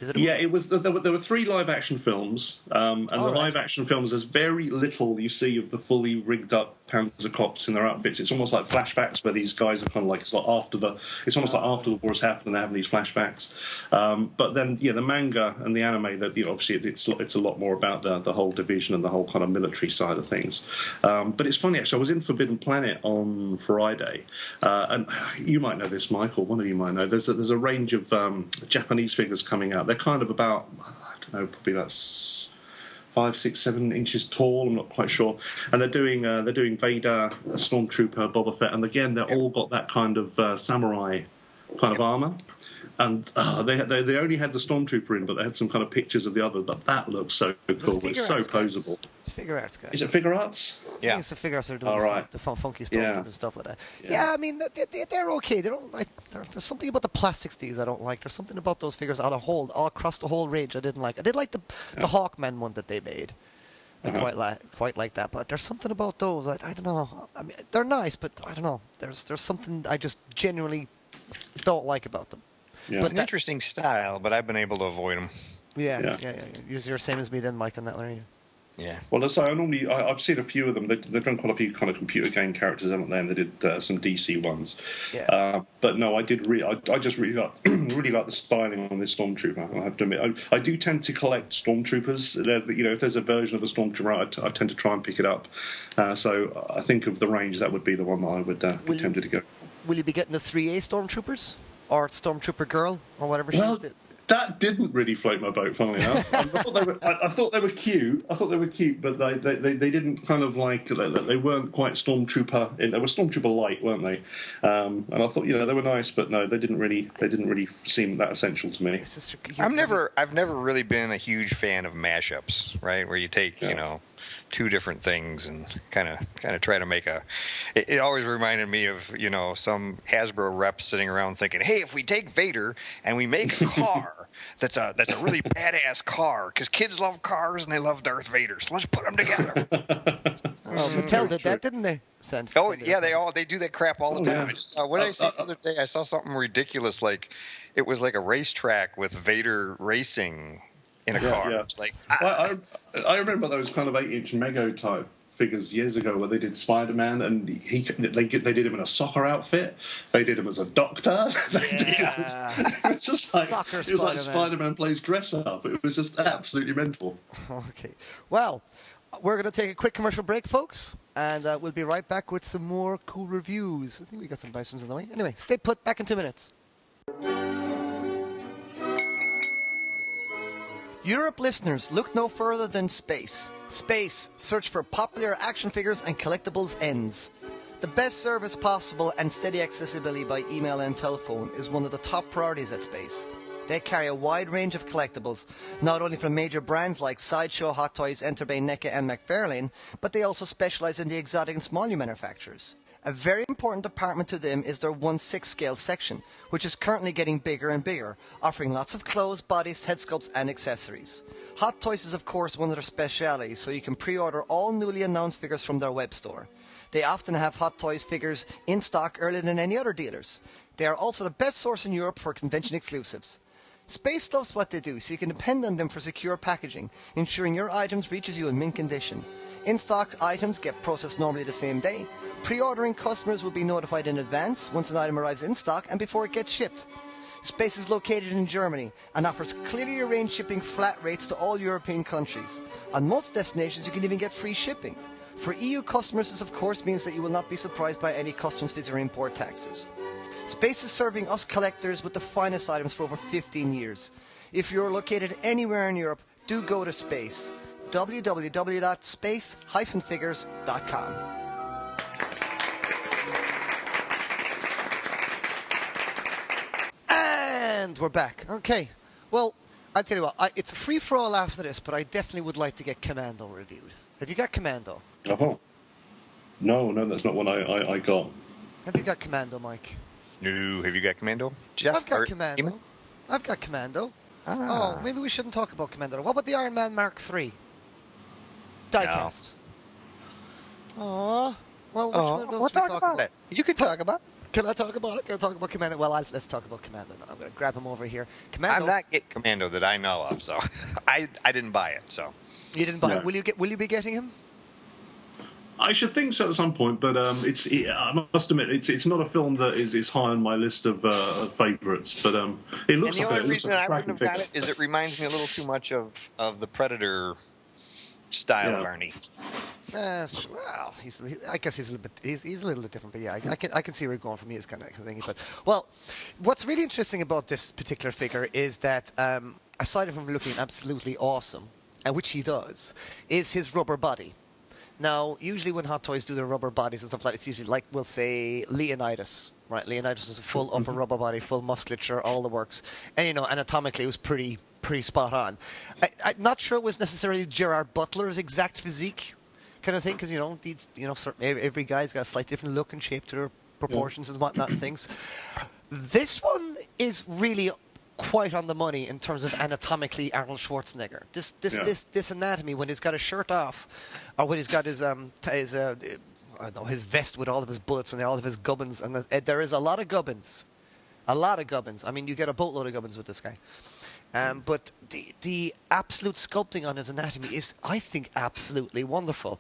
It was. There were 3 live-action films, and the live-action films, there's very little you see of the fully rigged-up Panzer cops in their outfits. It's almost like flashbacks where these guys are kind of like it's almost like after the war has happened and they're having these flashbacks. But then, the manga and the anime, that obviously it's a lot more about the whole division and the whole kind of military side of things. But it's funny actually. I was in Forbidden Planet on Friday, and you might know this, Michael. One of you might know. There's a range of Japanese figures coming out. They're kind of about, I don't know, probably about 5, 6, 7 inches tall. I'm not quite sure. And they're doing Vader, Stormtrooper, Boba Fett, and again they're all got that kind of samurai kind of armor. And they only had the Stormtrooper in, but they had some kind of pictures of the others. But that looks so cool. It's so poseable. Figure arts, guys. Is it figure arts? Yeah, I think it's the figure arts that are doing the funky Stormtroopers and stuff like that. Yeah, I mean they're okay. They don't like. There's something about the plastics these I don't like. There's something about those figures all across the whole range I didn't like. I did like the Hawkman one that they made. I quite like that, but there's something about those. I don't know. I mean, they're nice, but I don't know. There's something I just genuinely don't like about them. Yeah. It's an interesting style, but I've been able to avoid them. Yeah. You're the same as me then, Mike, on that, Larry. Yeah. Well, I've seen a few of them. They've done quite a few kind of computer game characters, haven't they? And they did some DC ones. Yeah. But no, I just really like the styling on this Stormtrooper. I have to admit, I do tend to collect Stormtroopers. If there's a version of a Stormtrooper, I tend to try and pick it up. So I think of the range, that would be the one that I would be tempted to go. Will you be getting the 3A Stormtroopers? Or Stormtrooper Girl, or whatever she did? That didn't really float my boat, funnily enough. I thought they were cute. But they didn't kind of like. They weren't quite Stormtrooper. They were Stormtrooper light, weren't they? And I thought, they were nice, but no, they didn't really seem that essential to me. I've never really been a huge fan of mashups, right? Where you take, two different things and kind of try to make it always reminded me of some Hasbro rep sitting around thinking, hey, if we take Vader and we make a car that's a really badass car because kids love cars and they love Darth Vader, so let's put them together. Mattel did that, didn't they? They do that crap all the time. I just saw the other day. I saw something ridiculous, like it was like a racetrack with Vader racing in a car. Yeah. It's like I remember those kind of 8-inch Mego type figures years ago where they did Spider-Man and they did him in a soccer outfit. They did him as a doctor. It was just like Spider-Man plays dress up. It was just absolutely mental. Okay, well, we're going to take a quick commercial break, folks, and we'll be right back with some more cool reviews. I think we got some nice ones in the way. Anyway, stay put. Back in 2 minutes. Europe listeners, look no further than Space. Space, search for popular action figures and collectibles ends. The best service possible and steady accessibility by email and telephone is one of the top priorities at Space. They carry a wide range of collectibles, not only from major brands like Sideshow, Hot Toys, Enterbay, NECA and McFarlane, but they also specialise in the exotic and small new manufacturers. A very important department to them is their 1/6 scale section, which is currently getting bigger and bigger, offering lots of clothes, bodies, head sculpts and accessories. Hot Toys is of course one of their specialities, so you can pre-order all newly announced figures from their web store. They often have Hot Toys figures in stock earlier than any other dealers. They are also the best source in Europe for convention exclusives. Space loves what they do, so you can depend on them for secure packaging, ensuring your items reaches you in mint condition. In-stock items get processed normally the same day. Pre-ordering customers will be notified in advance once an item arrives in stock and before it gets shipped. Space is located in Germany and offers clearly arranged shipping flat rates to all European countries. On most destinations you can even get free shipping. For EU customers, this of course means that you will not be surprised by any customs fees or import taxes. Space is serving us collectors with the finest items for over 15 years. If you're located anywhere in Europe, do go to Space. www.space-figures.com. And we're back. Okay. Well, I'll tell you what, it's a free-for-all after this, but I definitely would like to get Commando reviewed. Have you got Commando? Oh. No, that's not one I got. Have you got Commando, Mike? No. Have you got Commando? Jeff? I've got Commando. Eamon? I've got Commando. Ah. Oh, maybe we shouldn't talk about Commando. What about the Iron Man Mark III? Diecast. Aww. Well, which one of those we'll should we talk about it. You can talk about it. Can I talk about it? Can I talk about Commando? Well, let's talk about Commando. I'm going to grab him over here. Commando. I'm not getting Commando that I know of, so I didn't buy it. So you didn't buy No. it. Will you be getting him? I should think so at some point, but I must admit, it's not a film that is high on my list of favourites. But it looks and the like only reason I wouldn't have got figure. it is it reminds me a little too much of the Predator style Yeah. of Arnie. Well, I guess he's a little bit different, but yeah, I can see where you're going for me. It's kind of thing. But well, what's really interesting about this particular figure is that aside from looking absolutely awesome, which he does, is his rubber body. Now, usually when Hot Toys do their rubber bodies and stuff like that, it's usually like, we'll say, Leonidas, right? Leonidas was a full upper rubber body, full musculature, all the works. And, anatomically it was pretty spot on. I'm not sure it was necessarily Gerard Butler's exact physique kind of thing, because, every guy's got a slightly different look and shape to their proportions and whatnot and things. This one is really quite on the money in terms of anatomically Arnold Schwarzenegger. This anatomy, when he's got his shirt off, or when he's got his vest with all of his bullets and all of his gubbins, and there is a lot of gubbins. I mean, you get a boatload of gubbins with this guy. But the absolute sculpting on his anatomy is, I think, absolutely wonderful.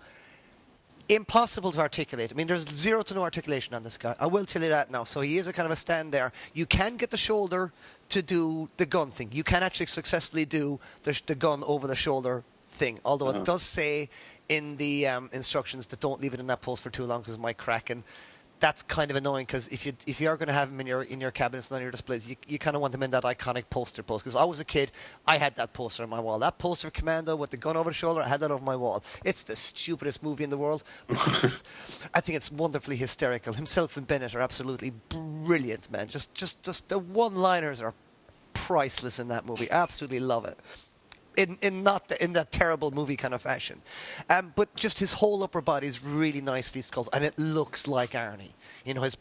Impossible to articulate. I mean, there's zero to no articulation on this guy. I will tell you that now. So he is a kind of a stand there. You can get the shoulder to do the gun thing. You can actually successfully do the gun over the shoulder thing. Although it does say in the instructions that don't leave it in that pose for too long because it might crack. And that's kind of annoying, because if you are going to have them in your cabinets and on your displays, you kind of want them in that iconic poster pose. Because I was a kid, I had that poster on my wall. That poster of Commando with the gun over the shoulder, I had that over my wall. It's the stupidest movie in the world. I think it's wonderfully hysterical. Himself and Bennett are absolutely brilliant, man. Just the one-liners are priceless in that movie. Absolutely love it. In that terrible movie kind of fashion, but just his whole upper body is really nicely sculpted, and it looks like Arnie. His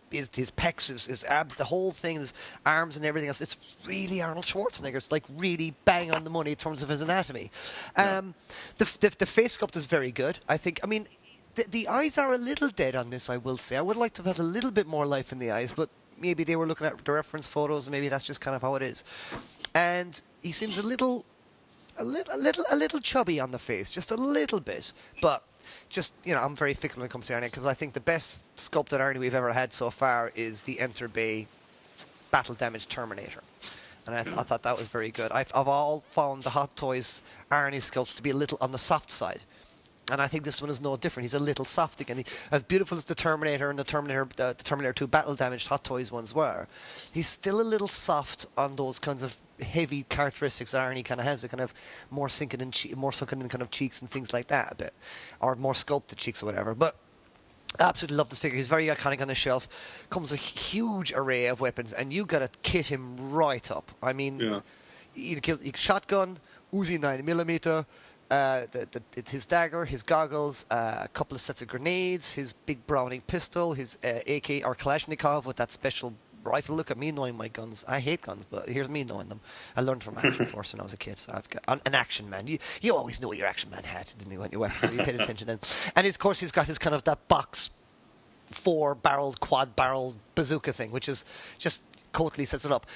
pecs, his abs, the whole thing, his arms and everything else. It's really Arnold Schwarzenegger. It's like really bang on the money in terms of his anatomy. The face sculpt is very good, I think. I mean, the eyes are a little dead on this, I will say. I would like to have had a little bit more life in the eyes, but maybe they were looking at the reference photos, and maybe that's just kind of how it is. And he seems a little chubby on the face, just a little bit. But I'm very fickle when it comes to Arnie, because I think the best sculpted Arnie we've ever had so far is the Enterbay Battle Damaged Terminator, and I thought that was very good. I've all found the Hot Toys Arnie sculpts to be a little on the soft side, and I think this one is no different. He's a little soft again. As beautiful as the Terminator and the Terminator 2 Battle Damaged Hot Toys ones were, he's still a little soft on those kinds of heavy characteristics that Arnie kind of has, a kind of more sunken in kind of cheeks and things like that a bit, or more sculpted cheeks or whatever. But Absolutely love this figure. He's very iconic on the shelf. Comes a huge array of weapons, and you got to kit him right up. I mean, you shotgun, Uzi 9mm, it's his dagger, his goggles, a couple of sets of grenades, his big Browning pistol, his AK or Kalashnikov with that special rifle. Look at me knowing my guns. I hate guns, but here's me knowing them. I learned from Action Force when I was a kid, so I've got an Action Man. You always know what your Action Man had, didn't you, when you weapons, so you paid attention then. And of course he's got his kind of that box 4-barreled, quad-barreled bazooka thing, which is just totally sets it up.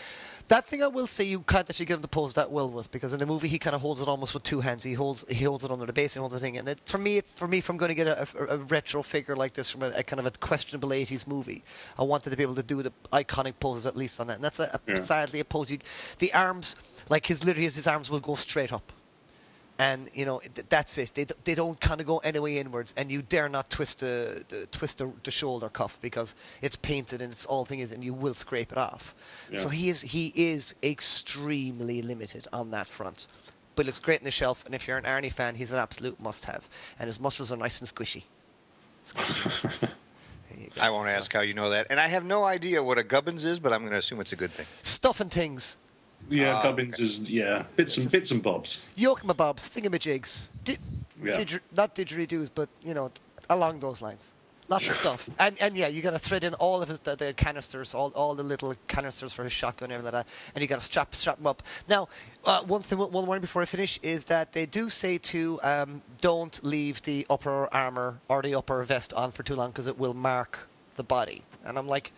That thing I will say you can't actually get him to pose that well with, because in the movie he kind of holds it almost with two hands. He holds it under the base and holds the thing. And for me, if I'm going to get a retro figure like this from a kind of a questionable 80s movie, I wanted to be able to do the iconic poses at least on that. And that's sadly a pose. The arms, like his arms will go straight up. And that's it. They don't kind of go any way inwards, and you dare not twist the shoulder cuff because it's painted and it's all thing is, and you will scrape it off. Yeah. So he is extremely limited on that front, but looks great in the shelf. And if you're an Arnie fan, he's an absolute must-have, and his muscles are nice and squishy. I won't ask how you know that, and I have no idea what a gubbins is, but I'm going to assume it's a good thing. Stuff and things. Yeah, gubbins is bits and bobs. Yoke-mabobs, thingamajigs, not didgeridoos, but along those lines. Lots of stuff, and you got to thread in all of the canisters, all the little canisters for his shotgun and everything like that, and you got to strap them up. Now, one warning before I finish is that they do say to don't leave the upper armor or the upper vest on for too long because it will mark the body, and I'm like.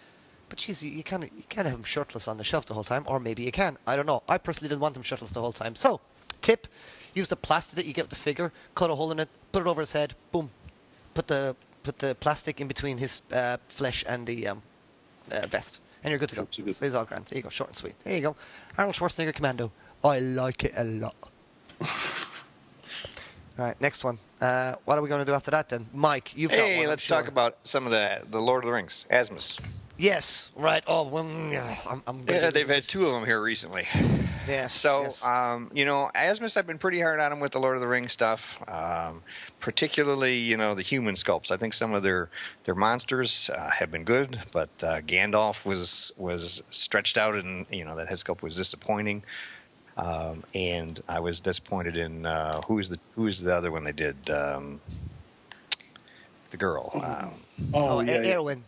But geez, you can't have him shirtless on the shelf the whole time, or maybe you can. I don't know. I personally didn't want him shirtless the whole time. So, tip: use the plastic that you get with the figure, cut a hole in it, put it over his head, boom, put the plastic in between his flesh and the vest, and you're good to go. So he's all grand. There you go, short and sweet. There you go. Arnold Schwarzenegger Commando. I like it a lot. All right, next one. What are we going to do after that then, Mike? You've got one. Hey, let's talk about some of the Lord of the Rings. Azmus. Yes, right. Oh, well, they've had two of them here recently. Yes. So, Azmus, I've been pretty hard on him with the Lord of the Rings stuff, particularly, the human sculpts. I think some of their monsters have been good, but Gandalf was stretched out, and that head sculpt was disappointing. And I was disappointed in who is the other one they did? The girl. Eowyn.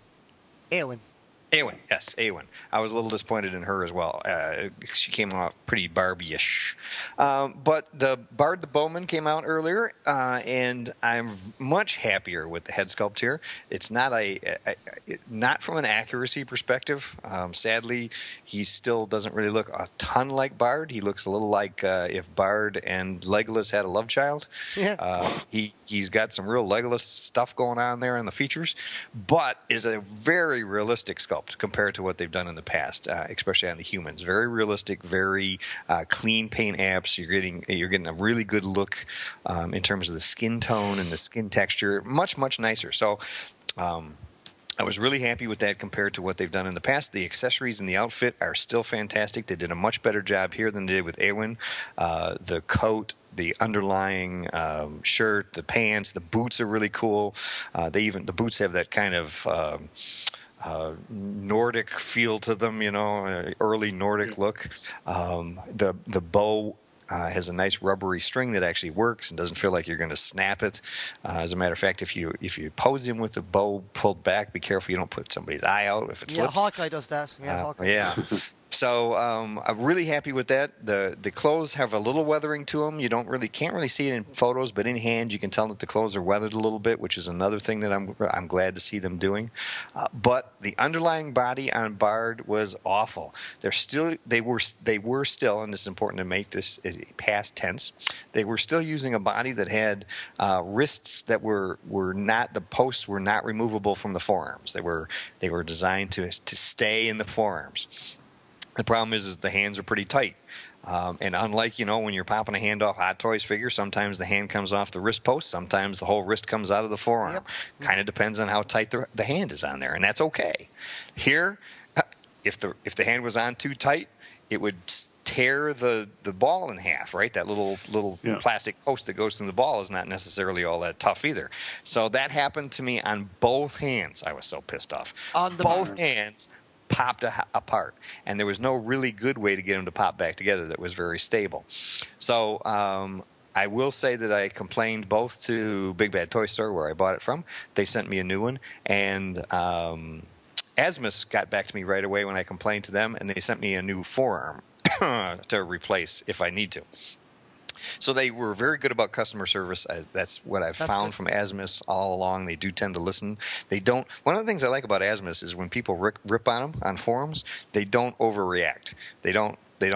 Eowyn, yes, Eowyn. I was a little disappointed in her as well. She came out pretty Barbie-ish. But the Bard the Bowman came out earlier, and I'm much happier with the head sculpt here. It's not not from an accuracy perspective. Sadly, he still doesn't really look a ton like Bard. He looks a little like if Bard and Legolas had a love child. Yeah. He's got some real Legolas stuff going on there in the features, but is a very realistic sculpt compared to what they've done in the past, especially on the humans. Very realistic, very clean paint apps. You're getting a really good look in terms of the skin tone and the skin texture. Much, much nicer. So I was really happy with that compared to what they've done in the past. The accessories and the outfit are still fantastic. They did a much better job here than they did with Eowyn. The coat, the underlying shirt, the pants, the boots are really cool. The boots have that kind of Nordic feel to them, early Nordic look. The bow has a nice rubbery string that actually works and doesn't feel like you're going to snap it. As a matter of fact, if you pose him with the bow pulled back, be careful you don't put somebody's eye out if it slips. Yeah, Hawkeye does that. Yeah. So I'm really happy with that. The clothes have a little weathering to them. You can't really see it in photos, but in hand you can tell that the clothes are weathered a little bit, which is another thing that I'm glad to see them doing. But the underlying body on Bard was awful. They were still, and this is important to make this past tense. They were still using a body that had wrists that were not, the posts were not removable from the forearms. They were designed to stay in the forearms. The problem is the hands are pretty tight. And unlike, when you're popping a hand off Hot Toys figure, sometimes the hand comes off the wrist post. Sometimes the whole wrist comes out of the forearm. Yep. Kind of depends on how tight the hand is on there, and that's okay. Here, if the hand was on too tight, it would tear the ball in half, right? That little plastic post that goes through the ball is not necessarily all that tough either. So that happened to me on both hands. I was so pissed off. On the both bar. hands popped apart, and there was no really good way to get them to pop back together that was very stable. So I will say that I complained both to Big Bad Toy Store, where I bought it from. They sent me a new one, and Azmus got back to me right away when I complained to them, and they sent me a new forearm to replace if I need to. So they were very good about customer service. That's what I've found from Azmus all along. They do tend to listen. They don't. One of the things I like about Azmus is when people rip on them on forums, they don't overreact. They don't. Do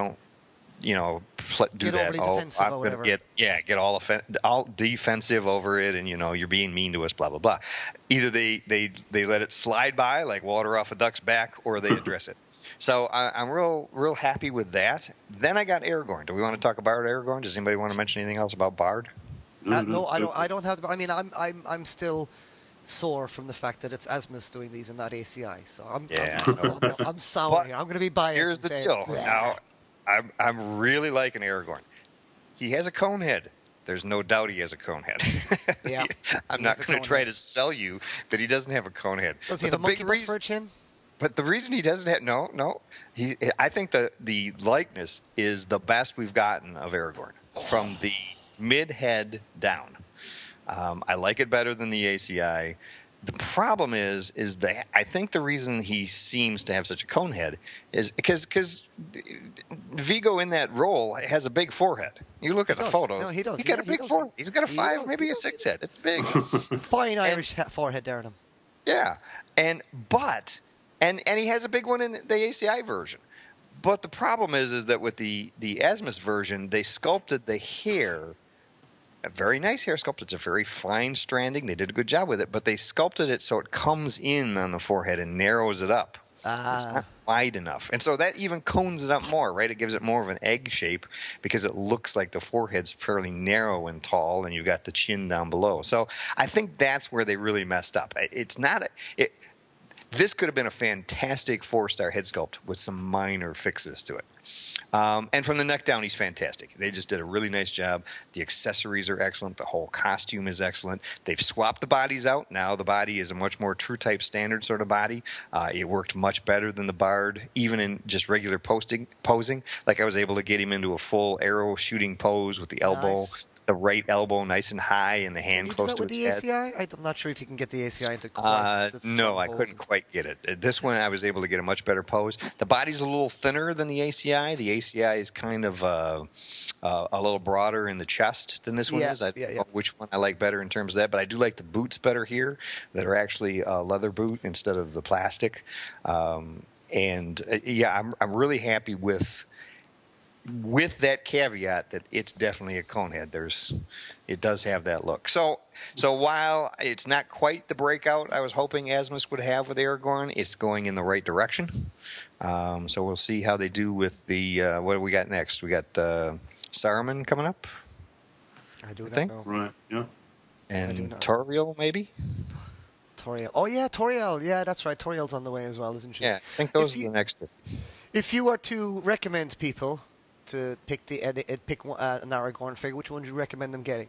that. Oh, I'm going to get all defensive over it, and you're being mean to us, blah blah blah. Either they let it slide by like water off a duck's back, or they address it. So I'm real happy with that. Then I got Aragorn. Do we want to talk about Aragorn? Does anybody want to mention anything else about Bard? No, I don't. I don't have. I mean, I'm still sore from the fact that it's Azmus doing these and not ACI. So I'm sorry. I'm going to be biased. Here's the deal. Now, I'm really liking Aragorn. He has a cone head. There's no doubt he has a cone head. Yeah. I'm not going to try to sell you that he doesn't have a cone head. Does he have a monkey butt for a chin? But the reason he doesn't have I think the likeness is the best we've gotten of Aragorn from the mid head down. I like it better than the ACI. The problem is that I think the reason he seems to have such a cone head is because Vigo in that role has a big forehead. You look at the photos. No, he does. He's got a big forehead. He's got a 5, maybe a 6 head. It's big. Fine Irish forehead there in him. Yeah, and he has a big one in the ACI version. But the problem is that with the Azmus version, they sculpted the hair. A very nice hair sculpt. It's a very fine stranding. They did a good job with it, but they sculpted it so it comes in on the forehead and narrows it up. It's not wide enough. And so that even cones it up more, right? It gives it more of an egg shape because it looks like the forehead's fairly narrow and tall, and you've got the chin down below. So I think that's where they really messed up. It's not this could have been a fantastic 4-star head sculpt with some minor fixes to it. And from the neck down, he's fantastic. They just did a really nice job. The accessories are excellent. The whole costume is excellent. They've swapped the bodies out. Now the body is a much more true type standard sort of body. It worked much better than the Bard, even in just regular posing. Like I was able to get him into a full arrow shooting pose with the elbow. Nice. The right elbow nice and high and the hand close to its head. ACI? I'm not sure if you can get the ACI into quite no, I couldn't quite get it. This one I was able to get a much better pose. The body's a little thinner than the ACI. The ACI is kind of a little broader in the chest than this one is. I don't know which one I like better in terms of that, but I do like the boots better here that are actually a leather boot instead of the plastic. I'm really happy with that caveat that it's definitely a cone head. It does have that look. So while it's not quite the breakout I was hoping Azmus would have with Aragorn, it's going in the right direction. So we'll see how they do with the what do we got next? We got Saruman coming up. I think. Know. Right. Yeah. And Toriel maybe. Toriel. Oh yeah, Toriel. Yeah, that's right. Toriel's on the way as well, isn't she? Yeah, I think those are the next two. If you were to recommend people to pick an Aragorn figure, which one would you recommend them getting?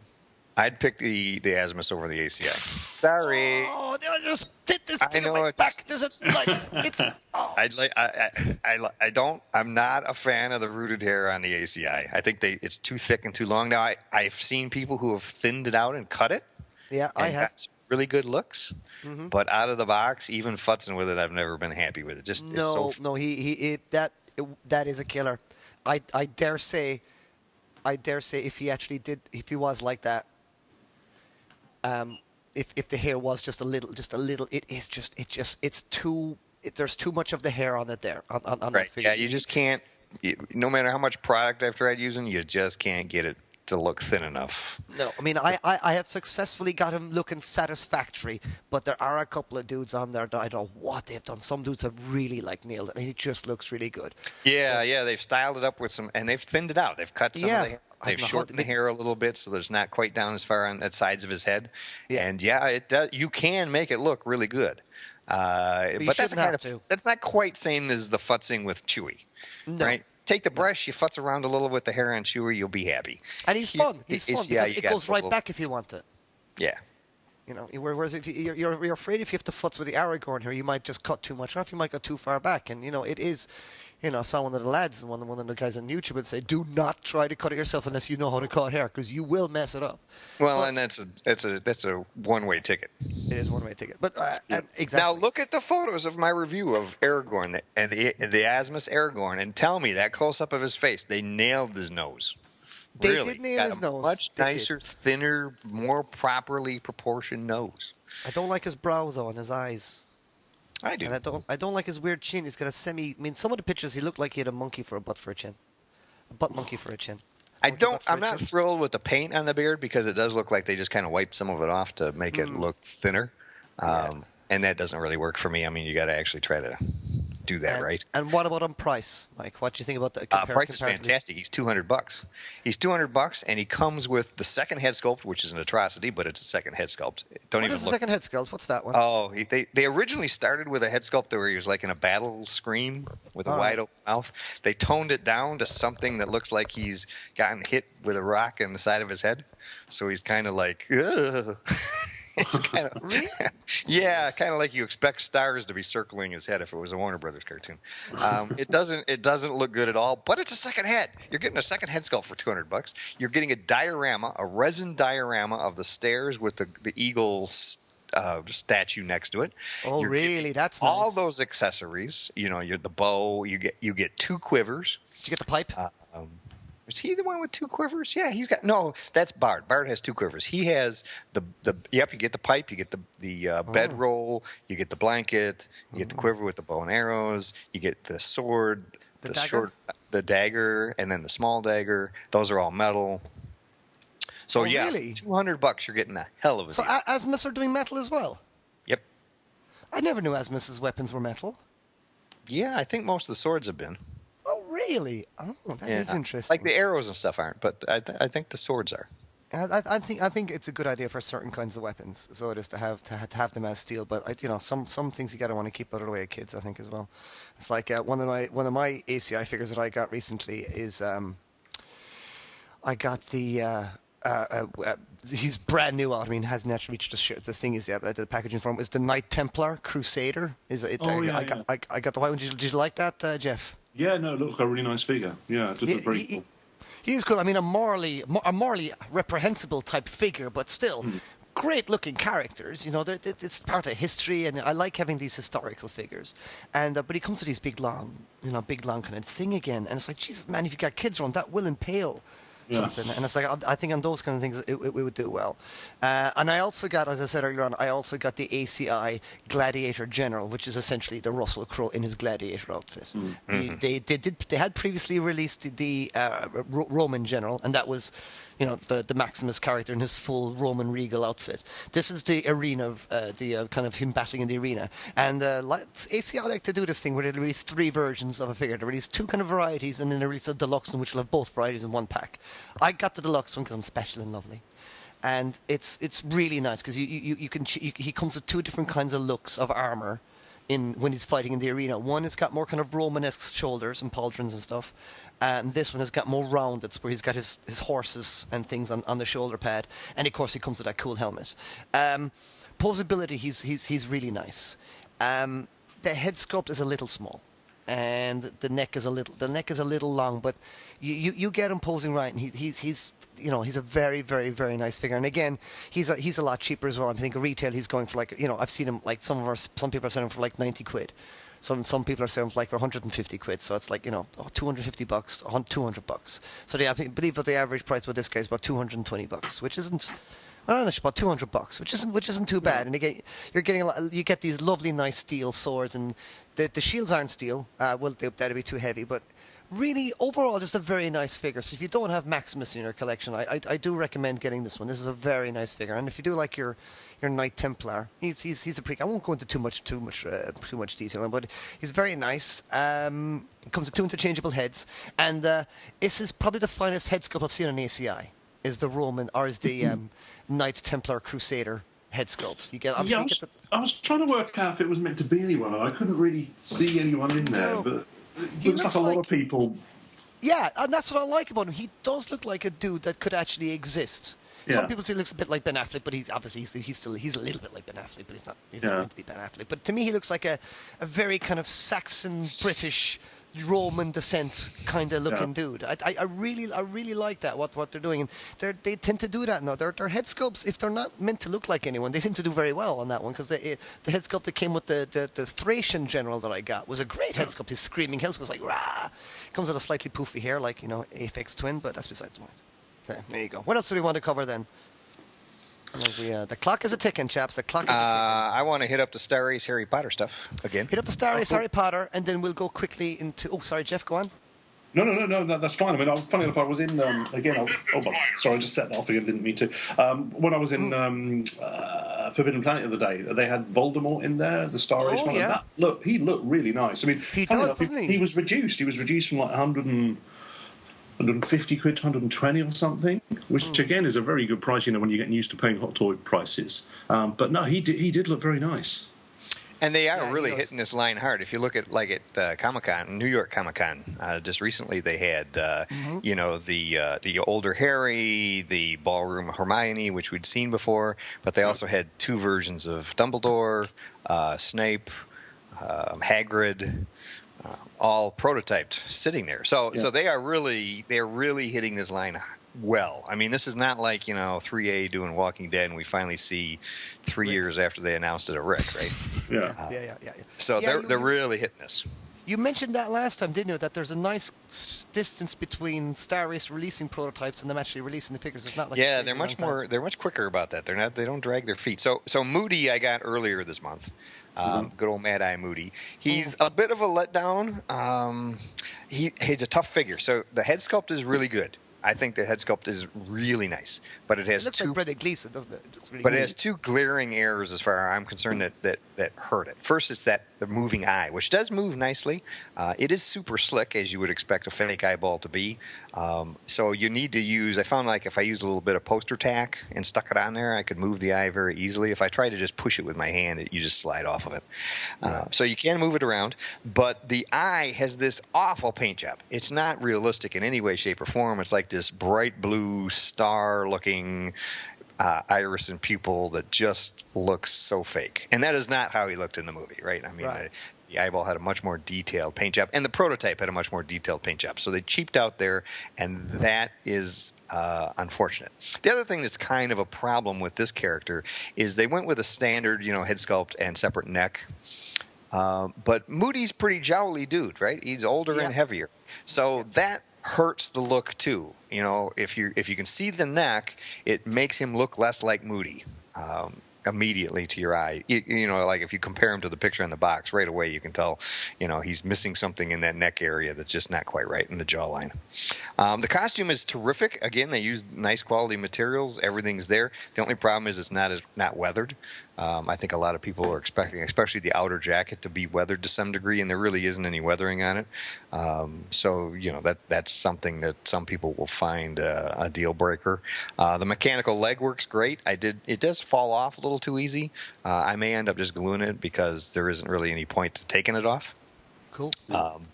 I'd pick the Azmus over the ACI. Sorry. Oh, there's in my back. There's a like it's. Oh. I'm not a fan of the rooted hair on the ACI. I think it's too thick and too long. Now I've seen people who have thinned it out and cut it. Yeah, I have. Got some really good looks, but out of the box, even futzing with it, I've never been happy with it. That is a killer. I dare say if he was like that, if the hair was just a little, there's too much of the hair on it there on right. that figure. Yeah, you just can't. No matter how much product I've tried using, you just can't get it to look thin enough. No, I mean I have successfully got him looking satisfactory, but there are a couple of dudes on there that I don't know what they've done. Some dudes have really nailed it, and he just looks really good. Yeah, they've styled it up with some, and they've thinned it out. They've cut some of the hair. They've shortened the hair a little bit so that it's not quite down as far on the sides of his head. Yeah. And it does. You can make it look really good. But that's not quite same as the futzing with Chewie, right? take the brush, you futz around a little with the hair on Chewie, you'll be happy. And he's fun. He's fun because it goes right back if you want it. Yeah. You know, whereas if you're afraid if you have to futz with the Aragorn here, you might just cut too much off. You might go too far back, and you know it is. You know, I saw one of the lads, one of the guys on YouTube would say, "Do not try to cut it yourself unless you know how to cut hair, because you will mess it up." Well, and that's a one-way ticket. It is a one-way ticket, but exactly. Now look at the photos of my review of Aragorn and the Azmus Aragorn, and tell me that close-up of his face, they nailed his nose. They really did nail his nose. Much nicer, thinner, more properly proportioned nose. I don't like his brow though, and his eyes. I do. And I don't like his weird chin. He's got a I mean, some of the pictures he looked like he had a monkey for a butt for a chin, a butt monkey for a chin. I'm not thrilled with the paint on the beard because it does look like they just kind of wiped some of it off to make it look thinner, and that doesn't really work for me. I mean, you got to actually try to do that right. And what about on price, Mike? What do you think about the price is fantastic. He's $200. He's $200, and he comes with the second head sculpt, which is an atrocity, but it's a second head sculpt. What is the second head sculpt? What's that one? Oh, they originally started with a head sculpt where he was like in a battle scream with a wide open mouth. They toned it down to something that looks like he's gotten hit with a rock in the side of his head, so he's kind of like, ugh. It's kind of, really? Yeah, kind of like you expect stars to be circling his head if it was a Warner Brothers cartoon. It doesn't look good at all, but it's a second head. You're getting a second head sculpt for $200. You're getting a resin diorama of the stairs with the eagle's statue next to it. Oh, You're really? That's nice. All those accessories. You know, you're the bow. You get 2 quivers. Did you get the pipe? Is he the one with 2 quivers? Yeah, he's got that's Bard. Bard has 2 quivers. He has you get the pipe, you get the bedroll, you get the blanket, you get the quiver with the bow and arrows, you get the sword, the dagger, and then the small dagger. Those are all metal. So really? $200, you're getting a hell of a deal. So Azmus are doing metal as well? Yep. I never knew Azmus's weapons were metal. Yeah, I think most of the swords have been. Oh, really? Oh, that is interesting. Like the arrows and stuff aren't, but I think the swords are. I think it's a good idea for certain kinds of weapons, so it is to have them as steel. But some things you gotta want to keep out of the way of kids, I think as well. It's like one of my ACI figures that I got recently is I got the. He's brand new out. I mean, hasn't actually reached the thing is yet. But the packaging for him is the Knight Templar Crusader. I got the white one. Did you like that, Jeff? Yeah, no, it looked like a really nice figure. Yeah, it looked very cool. He's cool. I mean, a morally reprehensible type figure, but still great looking characters. You know, it's part of history, and I like having these historical figures. And but he comes with these big long kind of thing again, and it's like, Jesus, man, if you got kids around, that will impale. Something. And it's like, I think on those kind of things it would do well. And I also got, as I said earlier on, the ACI Gladiator General, which is essentially the Russell Crowe in his Gladiator outfit. Mm-hmm. They had previously released the Roman General, and that was, you know, the Maximus character in his full Roman regal outfit. This is the arena of kind of him battling in the arena. And ACI like to do this thing where they release 3 versions of a figure. They release 2 kind of varieties, and then they release a deluxe one, which will have both varieties in one pack. I got the deluxe one because I'm special and lovely, and it's really nice because he comes with 2 different kinds of looks of armor when he's fighting in the arena. One has got more kind of Romanesque shoulders and pauldrons and stuff, and this one has got more rounded, where he's got his horses and things on the shoulder pad, and of course he comes with that cool helmet. Posability, he's really nice. The head sculpt is a little small, and the neck is a little long, but you get him posing right, and he's a very, very, very nice figure. And again, he's a lot cheaper as well. I think retail he's going for, like, you know, I've seen him, like, some people are selling him for like 90 quid. Some people are selling for like 150 quid. So it's like, you know, $250, $200. So I believe that the average price with this guy is about $220, which isn't. I don't know, it's about $200, which isn't too bad. And you get these lovely, nice steel swords, and the shields aren't steel. That'd be too heavy, but really, overall, just a very nice figure. So if you don't have Maximus in your collection, I do recommend getting this one. This is a very nice figure, and if you do like your Knight Templar, he's a prick. I won't go into too much detail, but he's very nice. It comes with 2 interchangeable heads, and this is probably the finest head sculpt I've seen on ACI. Is the Knight Templar Crusader head sculpt. I was trying to work out if it was meant to be anyone, and I couldn't really see anyone in there. But it looks like a lot of people Yeah, and that's what I like about him. He does look like a dude that could actually exist. Yeah. Some people say he looks a bit like Ben Affleck, but he's obviously he's a little bit like Ben Affleck, but he's not meant to be Ben Affleck. But to me, he looks like a very kind of Saxon British Roman descent kind of looking dude. I really like that what they're doing, and they tend to do that now. Their head sculpts, if they're not meant to look like anyone, they seem to do very well on that one, because the head sculpt that came with the Thracian general that I got was a great head sculpt. His screaming head sculpt was like rah. Comes with a slightly poofy hair, like Aphex Twin, but that's besides the point. There you go. What else do we want to cover then? The clock is a ticking, chaps. The clock is a ticking. I want to hit up the StarAce Harry Potter stuff again. Hit up the StarAce Harry Potter, and then we'll go quickly into... Oh, sorry, Jeff, go on. No, that's fine. I mean, funny enough, I was in, sorry, I just set that off again, didn't mean to. When I was in Forbidden Planet the other day, they had Voldemort in there, the StarAce one. Yeah. And he looked really nice. I mean, he was reduced. He was reduced from like 150 quid to 120 or something, which again is a very good price, when you're getting used to paying hot toy prices. But no, he did look very nice. And they are really hitting this line hard. If you look at Comic-Con, New York Comic-Con, just recently they had the older Harry, the ballroom Hermione, which we'd seen before, but they also had two versions of Dumbledore, Snape, Hagrid, all prototyped sitting there. So they're really hitting this line well. I mean, this is not like 3A doing Walking Dead, and we finally see 3 years after they announced it a Rick, right? Yeah. So they're really hitting this. You mentioned that last time, didn't you? That there's a nice distance between StarAce releasing prototypes and them actually releasing the figures. It's not like they're much more. They're much quicker about that. They don't drag their feet. So Moody I got earlier this month. Good old Mad Eye Moody. He's a bit of a letdown. He's a tough figure. So the head sculpt is really good. I think the head sculpt is really nice, but it looks like Brendan Gleeson, doesn't it? It has two glaring errors as far as I'm concerned that hurt it. First, it's the moving eye, which does move nicely. It is super slick, as you would expect a fake eyeball to be. So you need to use. I found like if I used a little bit of poster tack and stuck it on there, I could move the eye very easily. If I tried to just push it with my hand, you just slide off of it. So you can move it around, but the eye has this awful paint job. It's not realistic in any way, shape, or form. It's like this bright blue star-looking iris and pupil that just looks so fake. And that is not how he looked in the movie, right? I mean, the eyeball had a much more detailed paint job, and the prototype had a much more detailed paint job. So they cheaped out there, and that is unfortunate. The other thing that's kind of a problem with this character is they went with a standard, head sculpt and separate neck. But Moody's pretty jowly dude, right? He's older and heavier. So that hurts the look too. If you can see the neck, it makes him look less like Moody immediately to your eye. Like if you compare him to the picture in the box, right away you can tell, he's missing something in that neck area that's just not quite right in the jawline. The costume is terrific. Again, they use nice quality materials. Everything's there. The only problem is it's not weathered. I think a lot of people are expecting, especially the outer jacket, to be weathered to some degree, and there really isn't any weathering on it. So that's something that some people will find a deal breaker. The mechanical leg works great. It does fall off a little too easy. I may end up just gluing it because there isn't really any point to taking it off. Cool.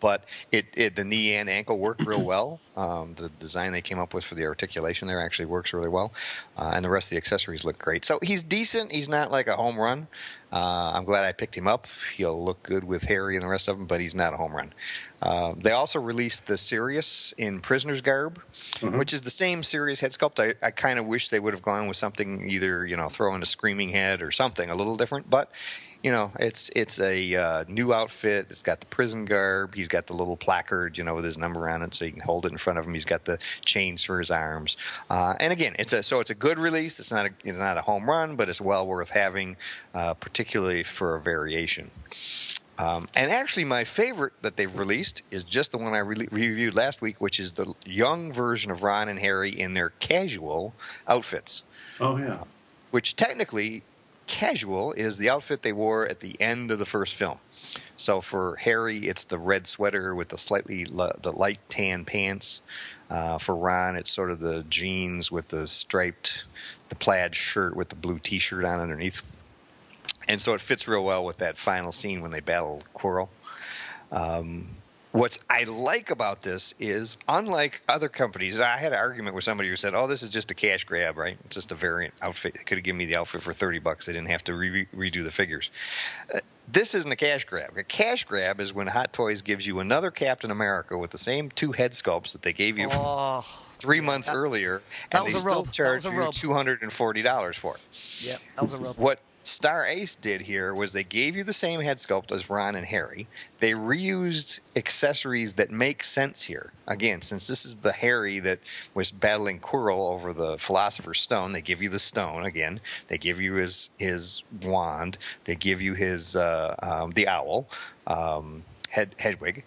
But the knee and ankle work real well. The design they came up with for the articulation there actually works really well. And the rest of the accessories look great. So he's decent. He's not like a home run. I'm glad I picked him up. He'll look good with Harry and the rest of them, but he's not a home run. They also released the Sirius in Prisoner's Garb, which is the same Sirius head sculpt. I kind of wish they would have gone with something either, throw in a screaming head or something a little different. But it's a new outfit. It's got the prison garb. He's got the little placard, with his number on it, so you can hold it in front of him. He's got the chains for his arms. And again, it's a good release. It's not a home run, but it's well worth having, particularly for a variation. And actually, my favorite that they've released is just the one I reviewed last week, which is the young version of Ron and Harry in their casual outfits. Oh yeah. Which technically, casual is the outfit they wore at the end of the first film. So for Harry, it's the red sweater with the light tan pants. For Ron, it's sort of the jeans with the plaid shirt with the blue T-shirt on underneath. And so it fits real well with that final scene when they battle Quirrell. What I like about this is, unlike other companies, I had an argument with somebody who said, "Oh, this is just a cash grab, right? It's just a variant outfit. They could have given me the outfit for $30. They didn't have to redo the figures." This isn't a cash grab. A cash grab is when Hot Toys gives you another Captain America with the same 2 head sculpts that they gave you 3 months earlier, and they still charge you $240 for it. Yeah, that was a rub. What StarAce did here was they gave you the same head sculpt as Ron and Harry. They reused accessories that make sense here. Again, since this is the Harry that was battling Quirrell over the Philosopher's Stone, they give you the stone again. They give you his wand. They give you his the owl, Hedwig.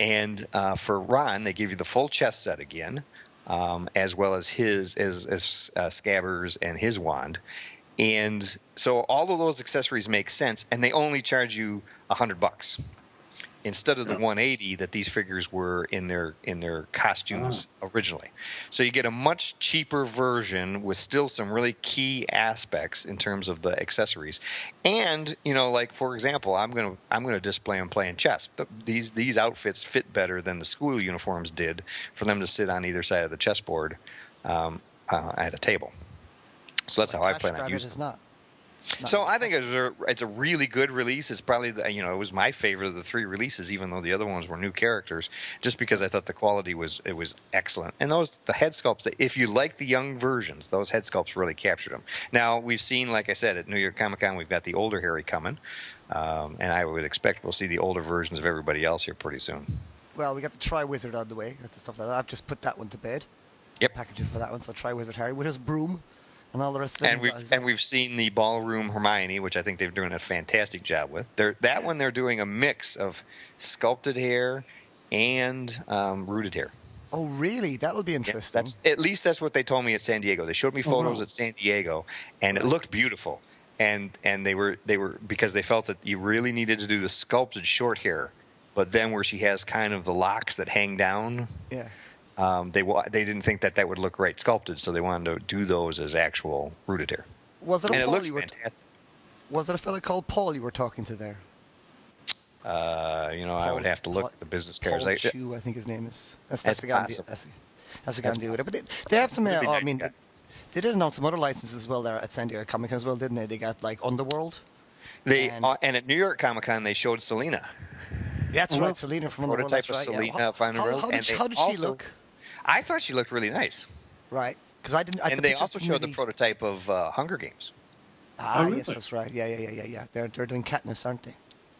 And for Ron, they give you the full chest set again, as well as his scabbers and his wand. And so all of those accessories make sense, and they only charge you $100 instead of the $180 that these figures were in their costumes originally. So you get a much cheaper version with still some really key aspects in terms of the accessories. And like for example, I'm gonna display them playing chess. These outfits fit better than the school uniforms did for them to sit on either side of the chessboard at a table. So that's how I plan on using it. So I think it's a really good release. It's probably it was my favorite of the 3 releases, even though the other ones were new characters, just because I thought the quality was excellent. And the head sculpts, if you like the young versions, those head sculpts really captured them. Now we've seen, like I said, at New York Comic Con, we've got the older Harry coming, and I would expect we'll see the older versions of everybody else here pretty soon. Well, we got the Tri-Wizard on the way. That's the stuff that I've just put that one to bed. Yep. Packaging for that one. So Tri-Wizard Harry with his broom. And all the rest of it. And we've seen the Ballroom Hermione, which I think they're doing a fantastic job with. That one they're doing a mix of sculpted hair and rooted hair. Oh, really? That'll be interesting. At least that's what they told me at San Diego. They showed me photos at San Diego, and it looked beautiful. And they were because they felt that you really needed to do the sculpted short hair, but then where she has kind of the locks that hang down. Yeah. They didn't think that would look right sculpted, so they wanted to do those as actual rooted hair. Was it a Paul? Fantastic. Was it a fella called Paul you were talking to there? Paul, I would have to look at the business cards. Paul Chew, I think his name is. That's the guy. That's the guy to do with it. But they have some. They did announce some other licenses as well there at San Diego Comic Con as well, didn't they? They got like Underworld. And at New York Comic Con they showed Selena. That's right, Selena from Underworld. Prototype of Selena from Underworld. How did she look? I thought she looked really nice. Right, because I didn't. And they also showed the prototype of Hunger Games. Really? Yes, that's right. Yeah. They're doing Katniss, aren't they?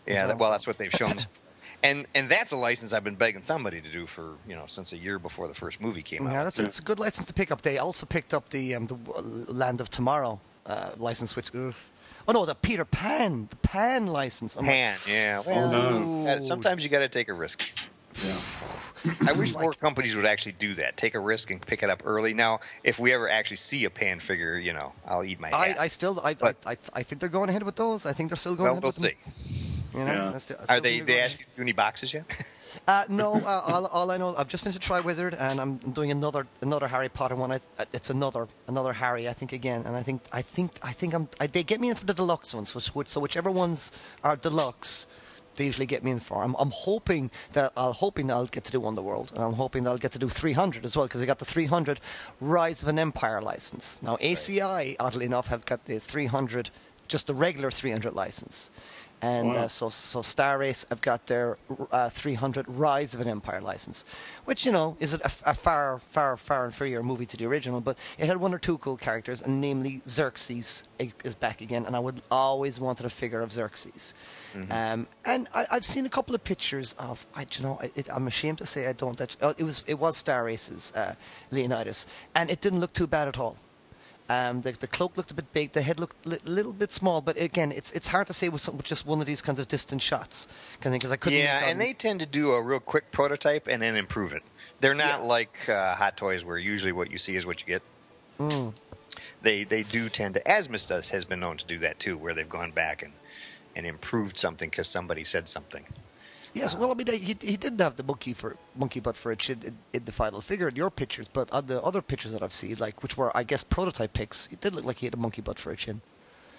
Yeah, that's what they've shown. and that's a license I've been begging somebody to do for since a year before the first movie came out. Yeah, it's a good license to pick up. They also picked up the Land of Tomorrow license, which. Oh no, the Peter Pan, the Pan license. Yeah. Well, sometimes you got to take a risk. Yeah. I wish more companies would actually do that. Take a risk and pick it up early. Now, if we ever actually see a Pan figure, I'll eat my hat. I think they're going ahead with those. I think they're still going ahead with them. We'll see. Are they asked you to do any boxes yet? No. All I know, I've just finished Tri-Wizard, and I'm doing another Harry Potter one. It's another Harry, I think, again. And I think they get me in for the deluxe ones. So whichever ones are deluxe, they usually get me in for. I'm hoping that I'll get to do Underworld, and I'm hoping that I'll get to do 300 as well, because I got the 300 Rise of an Empire license. Now ACI, oddly enough, have got the 300, just the regular 300 license. And so StarAce have got their 300 Rise of an Empire license, which, is a far inferior movie to the original, but it had one or two cool characters, and namely Xerxes is back again, and I would always wanted a figure of Xerxes. Mm-hmm. And I've seen a couple of pictures of, I'm ashamed to say I don't. It was StarAce's Leonidas, and it didn't look too bad at all. The cloak looked a bit big, the head looked a little bit small, but again, it's hard to say with just one of these kinds of distant shots. Because I couldn't. Yeah, and they tend to do a real quick prototype and then improve it. They're not like Hot Toys, where usually what you see is what you get. Mm. They do tend to. Azmus has been known to do that too, where they've gone back and improved something because somebody said something. Yes, well, I mean, he didn't have the monkey butt for a chin in the final figure in your pictures, but on the other pictures that I've seen, which were, I guess, prototype pics, it did look like he had a monkey butt for a chin.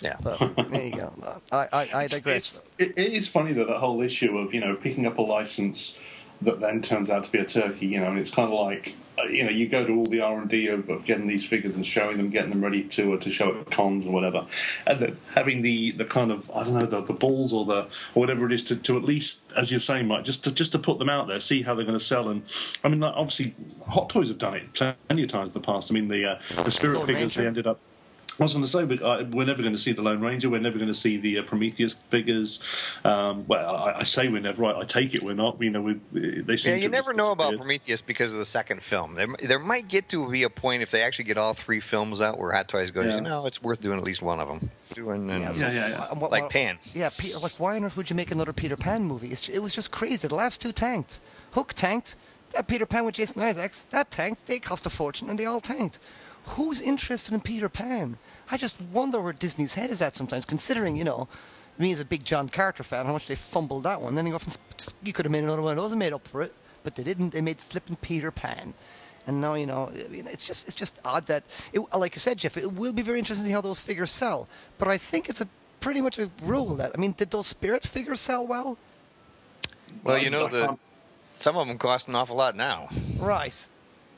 Yeah. But there you go. I digress. It is funny that whole issue of picking up a license that then turns out to be a turkey. And it's kind of like you go to all the R&D of getting these figures and showing them, getting them ready to show at cons or whatever, and then having the kind of the balls or whatever it is to at least, as you're saying, Mike, just to put them out there, see how they're going to sell. And I mean, like, obviously, Hot Toys have done it plenty of times in the past. I mean, the Spirit figures, they ended up. I was going to say, we're never going to see the Lone Ranger. We're never going to see the Prometheus figures. I say we're never. Right, I take it we're not. They seem you to never have know about disappeared. Prometheus because of the second film. There might get to be a point if they actually get all 3 films out where Hot Toys goes, it's worth doing at least one of them. Like Pan. Yeah, like why on earth would you make another Peter Pan movie? It was just crazy. The last 2 tanked. Hook tanked. That Peter Pan with Jason Isaacs, that tanked. They cost a fortune and they all tanked. Who's interested in Peter Pan? I just wonder where Disney's head is at sometimes, considering, me as a big John Carter fan, how much they fumbled that one. Then you could have made another one of those and made up for it, but they didn't. They made flipping Peter Pan. And now, it's just odd that, like I said, Jeff, it will be very interesting to see how those figures sell. But I think it's pretty much a rule that, did those Spirit figures sell well? Well, some of them cost an awful lot now. Right.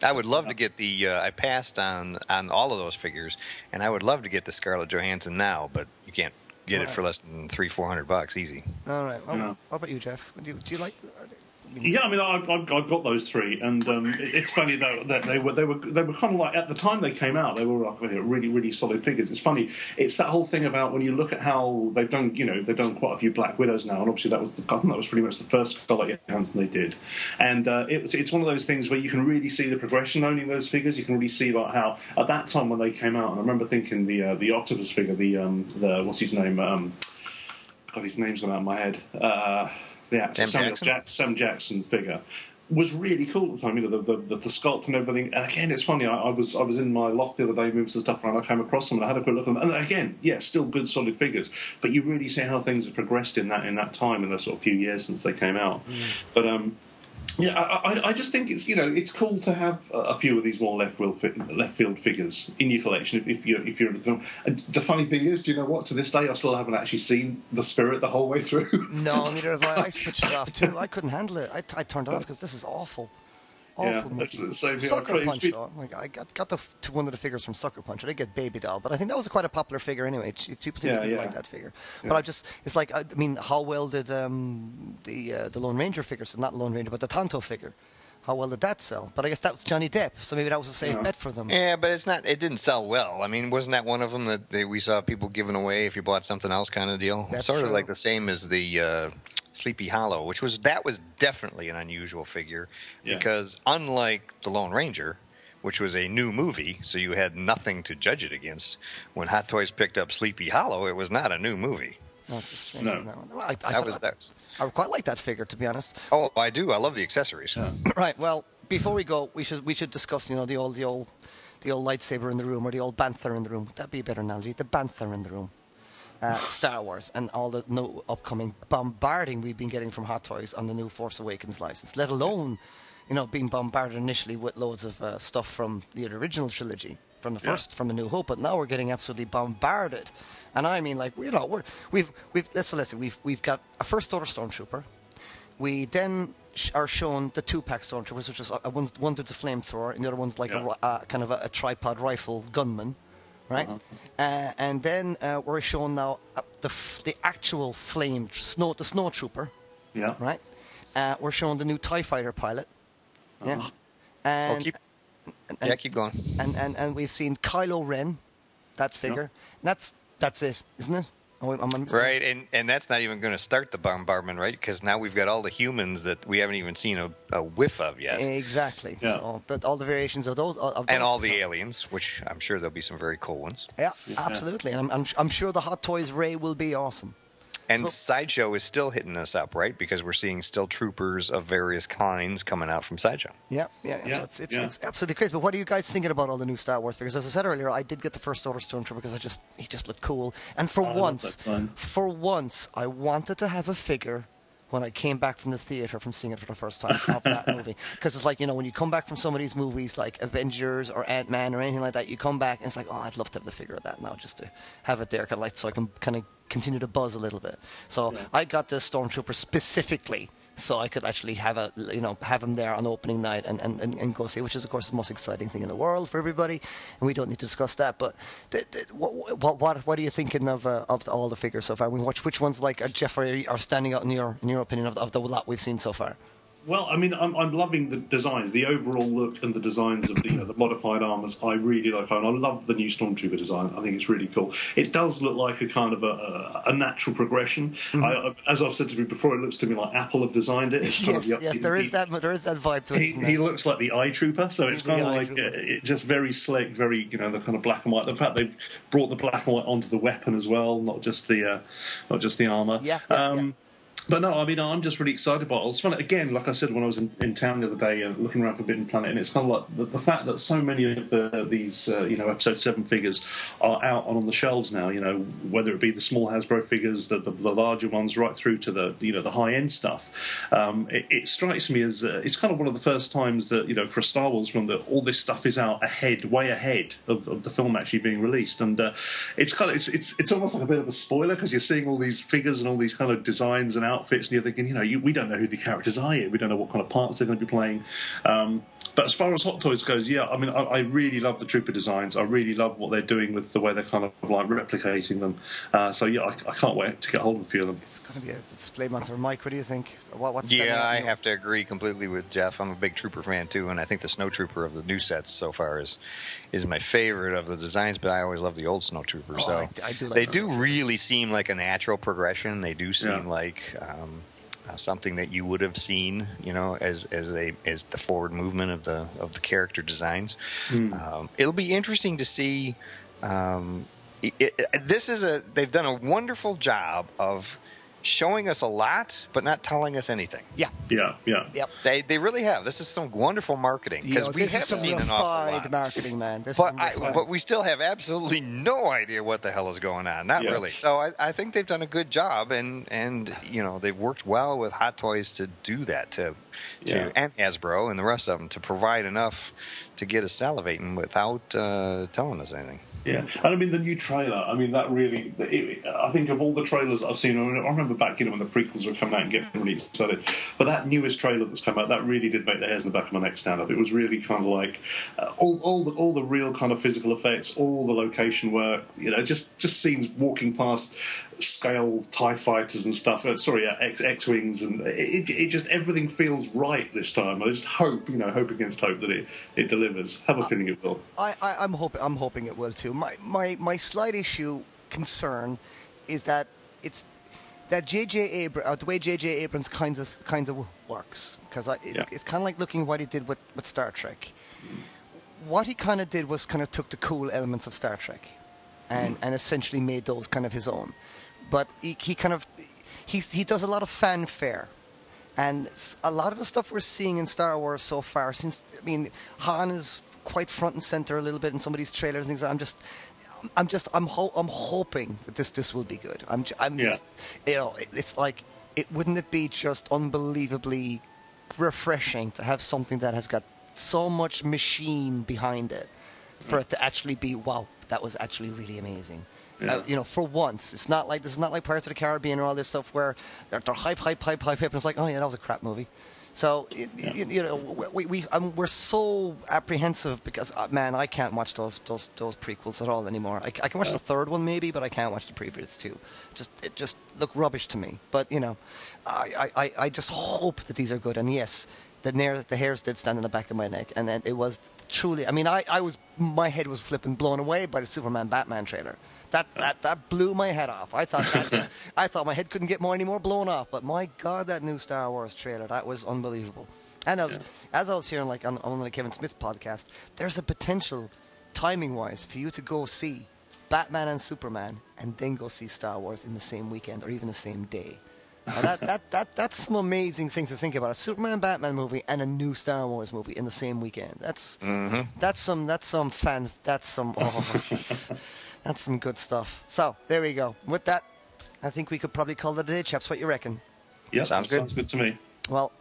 I would love to get I passed on all of those figures, and I would love to get the Scarlett Johansson now, but you can't get it for less than $300-400 easy. All right. What about you, Jeff? Do you like? I've got those 3, and it's funny though that they were kind of like, at the time they came out, they were like really, really solid figures. It's funny, it's that whole thing about when you look at how they've done quite a few Black Widows now, and obviously that was pretty much the first Scarlett Johansson they did, and it's one of those things where you can really see the progression owning those figures. You can really see like how at that time when they came out, and I remember thinking the Octopus figure, the what's his name? God, his name's gone out of my head. Sam Jackson figure was really cool at the time. The sculpt and everything. And again, it's funny. I was in my loft the other day moving some stuff around. I came across them and I had a quick look at them. And again, still good solid figures. But you really see how things have progressed in that time in the sort of few years since they came out. But I just think it's cool to have a few of these more left field figures in your collection if you're in the film. And the funny thing is, do you know what? To this day, I still haven't actually seen the Spirit the whole way through. No, neither have I. I switched it off too. I couldn't handle it. I turned it off because this is awful. That's the same thing. Sucker Punch, though. I got one of the figures from Sucker Punch. I didn't get Baby Doll, but I think that was quite a popular figure anyway. People seem to really like that figure. Yeah. But it's like, how well did the Lone Ranger figures, not Lone Ranger, but the Tonto figure, how well did that sell? But I guess that was Johnny Depp, so maybe that was a safe bet for them. Yeah, but it didn't sell well. Wasn't that one of them that we saw people giving away if you bought something else kind of deal? That's sort true. of like the same as the Sleepy Hollow, which was definitely an unusual figure because unlike the Lone Ranger, which was a new movie, so you had nothing to judge it against, when Hot Toys picked up Sleepy Hollow, it was not a new movie. That's a strange one. Well, I quite like that figure, to be honest. Oh, I do. I love the accessories. Right. Well, before we go, we should discuss, the old lightsaber in the room or the old bantha in the room. That'd be a better analogy. The bantha in the room. Star Wars and all the upcoming bombarding we've been getting from Hot Toys on the new Force Awakens license, let alone, being bombarded initially with loads of stuff from the original trilogy, from the New Hope, but now we're getting absolutely bombarded. And I mean, like, we've got a First Order Stormtrooper. We then are shown the 2-pack Stormtroopers, which is one with a flamethrower, and the other one's like a kind of a tripod rifle gunman. Right, and then we're shown now the actual the snowtrooper. Yeah. Right. We're showing the new TIE fighter pilot. Yeah. And keep going. And we've seen Kylo Ren, that figure. Yeah. That's it, isn't it? Right, and that's not even going to start the bombardment, right? Because now we've got all the humans that we haven't even seen a whiff of yet. Exactly. Yeah. So all the variations of those, and all the aliens, which I'm sure there'll be some very cool ones. Yeah, absolutely. And I'm sure the Hot Toys Ray will be awesome. And Sideshow is still hitting us up, right? Because we're seeing still troopers of various kinds coming out from Sideshow. Yeah. So it's absolutely crazy. But what are you guys thinking about all the new Star Wars figures? As I said earlier, I did get the First Order Stormtrooper because he just looked cool. And for once, I wanted to have a figure when I came back from the theater from seeing it for the first time of that movie. Because it's like, when you come back from some of these movies like Avengers or Ant-Man or anything like that, you come back and it's like, oh, I'd love to have the figure of that now, just to have it there, so I can kind of continue to buzz a little bit. So I got this Stormtrooper specifically so I could actually have him there on opening night and go see, which is of course the most exciting thing in the world for everybody, and we don't need to discuss that. But what are you thinking of all the figures so far? I mean, which ones Jeff are standing out in your opinion of the lot we've seen so far? Well, I mean, I'm loving the designs, the overall look and the designs of the modified armors. I really like, and I love the new Stormtrooper design. I think it's really cool. It does look like a kind of a natural progression. Mm-hmm. As I've said to you before, it looks to me like Apple have designed it. It's kind of there is that vibe to it. He looks like the Eye Trooper, so it's kind of like it's just very slick, very the kind of black and white. The fact they've brought the black and white onto the weapon as well, not just the armor. But no, I mean, I'm just really excited about it. It's fun. Again, like I said, when I was in town the other day, looking around Forbidden Planet, and it's kind of like the fact that so many of these Episode 7 figures are out on the shelves now, whether it be the small Hasbro figures, the larger ones, right through to the high-end stuff. It strikes me as it's kind of one of the first times that, for a Star Wars film, that all this stuff is out way ahead of the film actually being released. And it's almost like a bit of a spoiler, because you're seeing all these figures and all these kind of designs and outfits, and you're thinking, we don't know who the characters are yet. We don't know what kind of parts they're going to be playing. But as far as Hot Toys goes, I mean, I really love the Trooper designs. I really love what they're doing with the way they're kind of like replicating them. I can't wait to get hold of a few of them. It's going to be a display monster. Mike, what do you think? I have to agree completely with Jeff. I'm a big Trooper fan too, and I think the Snow Trooper of the new sets so far is my favorite of the designs. But I always love the old Snow Trooper. I do like they do really seem like a natural progression. They do seem like something that you would have seen, as the forward movement of the character designs. It'll be interesting to see. They've done a wonderful job of showing us a lot, but not telling us anything. Yeah. Yep. They really have. This is some wonderful marketing, because we have seen an awful lot. Marketing, man. But we still have absolutely no idea what the hell is going on. Not really. So I think they've done a good job, and they've worked well with Hot Toys to do that, and Hasbro and the rest of them, to provide enough to get us salivating without telling us anything. Yeah, and I mean the new trailer. I mean that really. I think of all the trailers that I've seen, I remember back when the prequels were coming out and getting really excited. But that newest trailer that's come out, that really did make the hairs in the back of my neck stand up. It was really kind of like all the real kind of physical effects, all the location work. Just scenes walking past scale TIE fighters and stuff. X-wings, and it just everything feels right this time. I just hope, hope against hope that it delivers. Have a feeling it will. I'm hoping it will too. My slight concern is that it's that the way J.J. Abrams kind of works, because it's kind of like looking at what he did with Star Trek. What he kind of did was kind of took the cool elements of Star Trek and essentially made those kind of his own. But he does a lot of fanfare, and a lot of the stuff we're seeing in Star Wars so far, Han is quite front and center a little bit in some of these trailers and things. I'm hoping that this will be good. It's like, wouldn't it be just unbelievably refreshing to have something that has got so much machine behind it for it to actually be, wow, that was actually really amazing. For once, this is not like Pirates of the Caribbean or all this stuff where they're hype, and it's like, oh yeah, that was a crap movie. So we're so apprehensive because man, I can't watch those prequels at all anymore. I can watch the third one maybe, but I can't watch the previous two. It just look rubbish to me. But I just hope that these are good. And yes, the hairs did stand in the back of my neck, and then it was truly. I mean, my head was blown away by the Superman Batman trailer. That blew my head off. I thought my head couldn't get any more blown off. But my God, that new Star Wars trailer, that was unbelievable. And as I was hearing on the Kevin Smith podcast, there's a potential, timing-wise, for you to go see Batman and Superman and then go see Star Wars in the same weekend or even the same day. Now that's some amazing things to think about. A Superman Batman movie and a new Star Wars movie in the same weekend. That's some that's some good stuff. So there we go. With that, I think we could probably call it a day, chaps. What you reckon? Yeah, sounds good. Sounds good to me. Well,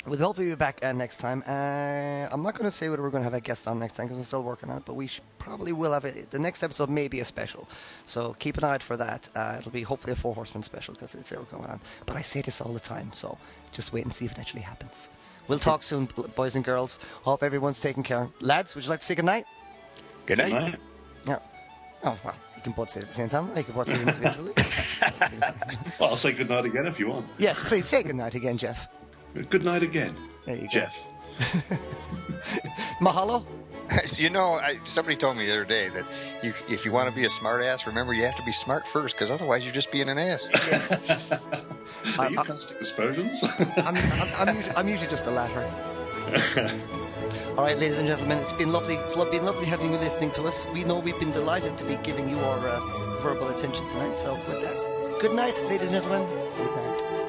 we'll hopefully be back next time. I'm not going to say whether we're going to have a guest on next time because I'm still working on it, but we probably will have it. The next episode may be a special, so keep an eye out for that. It'll be hopefully a Four Horsemen special because it's ever going on. But I say this all the time, so just wait and see if it actually happens. We'll talk soon, boys and girls. Hope everyone's taking care. Lads, would you like to say goodnight? Good night. Good night. Yeah. Oh, well, you can both say it at the same time, or you can both say it individually. Well, I'll say good night again if you want. Yes, please say goodnight again, Jeff. Good night again, There you go. Jeff. Mahalo. You know, somebody told me the other day that if you want to be a smart ass, remember you have to be smart first, because otherwise you're just being an ass. Yes. Are you casting aspersions? I'm usually just the latter. All right, ladies and gentlemen, it's been lovely. It's been lovely having you listening to us. We know we've been delighted to be giving you our verbal attention tonight. So with that, good night, ladies and gentlemen. Good night.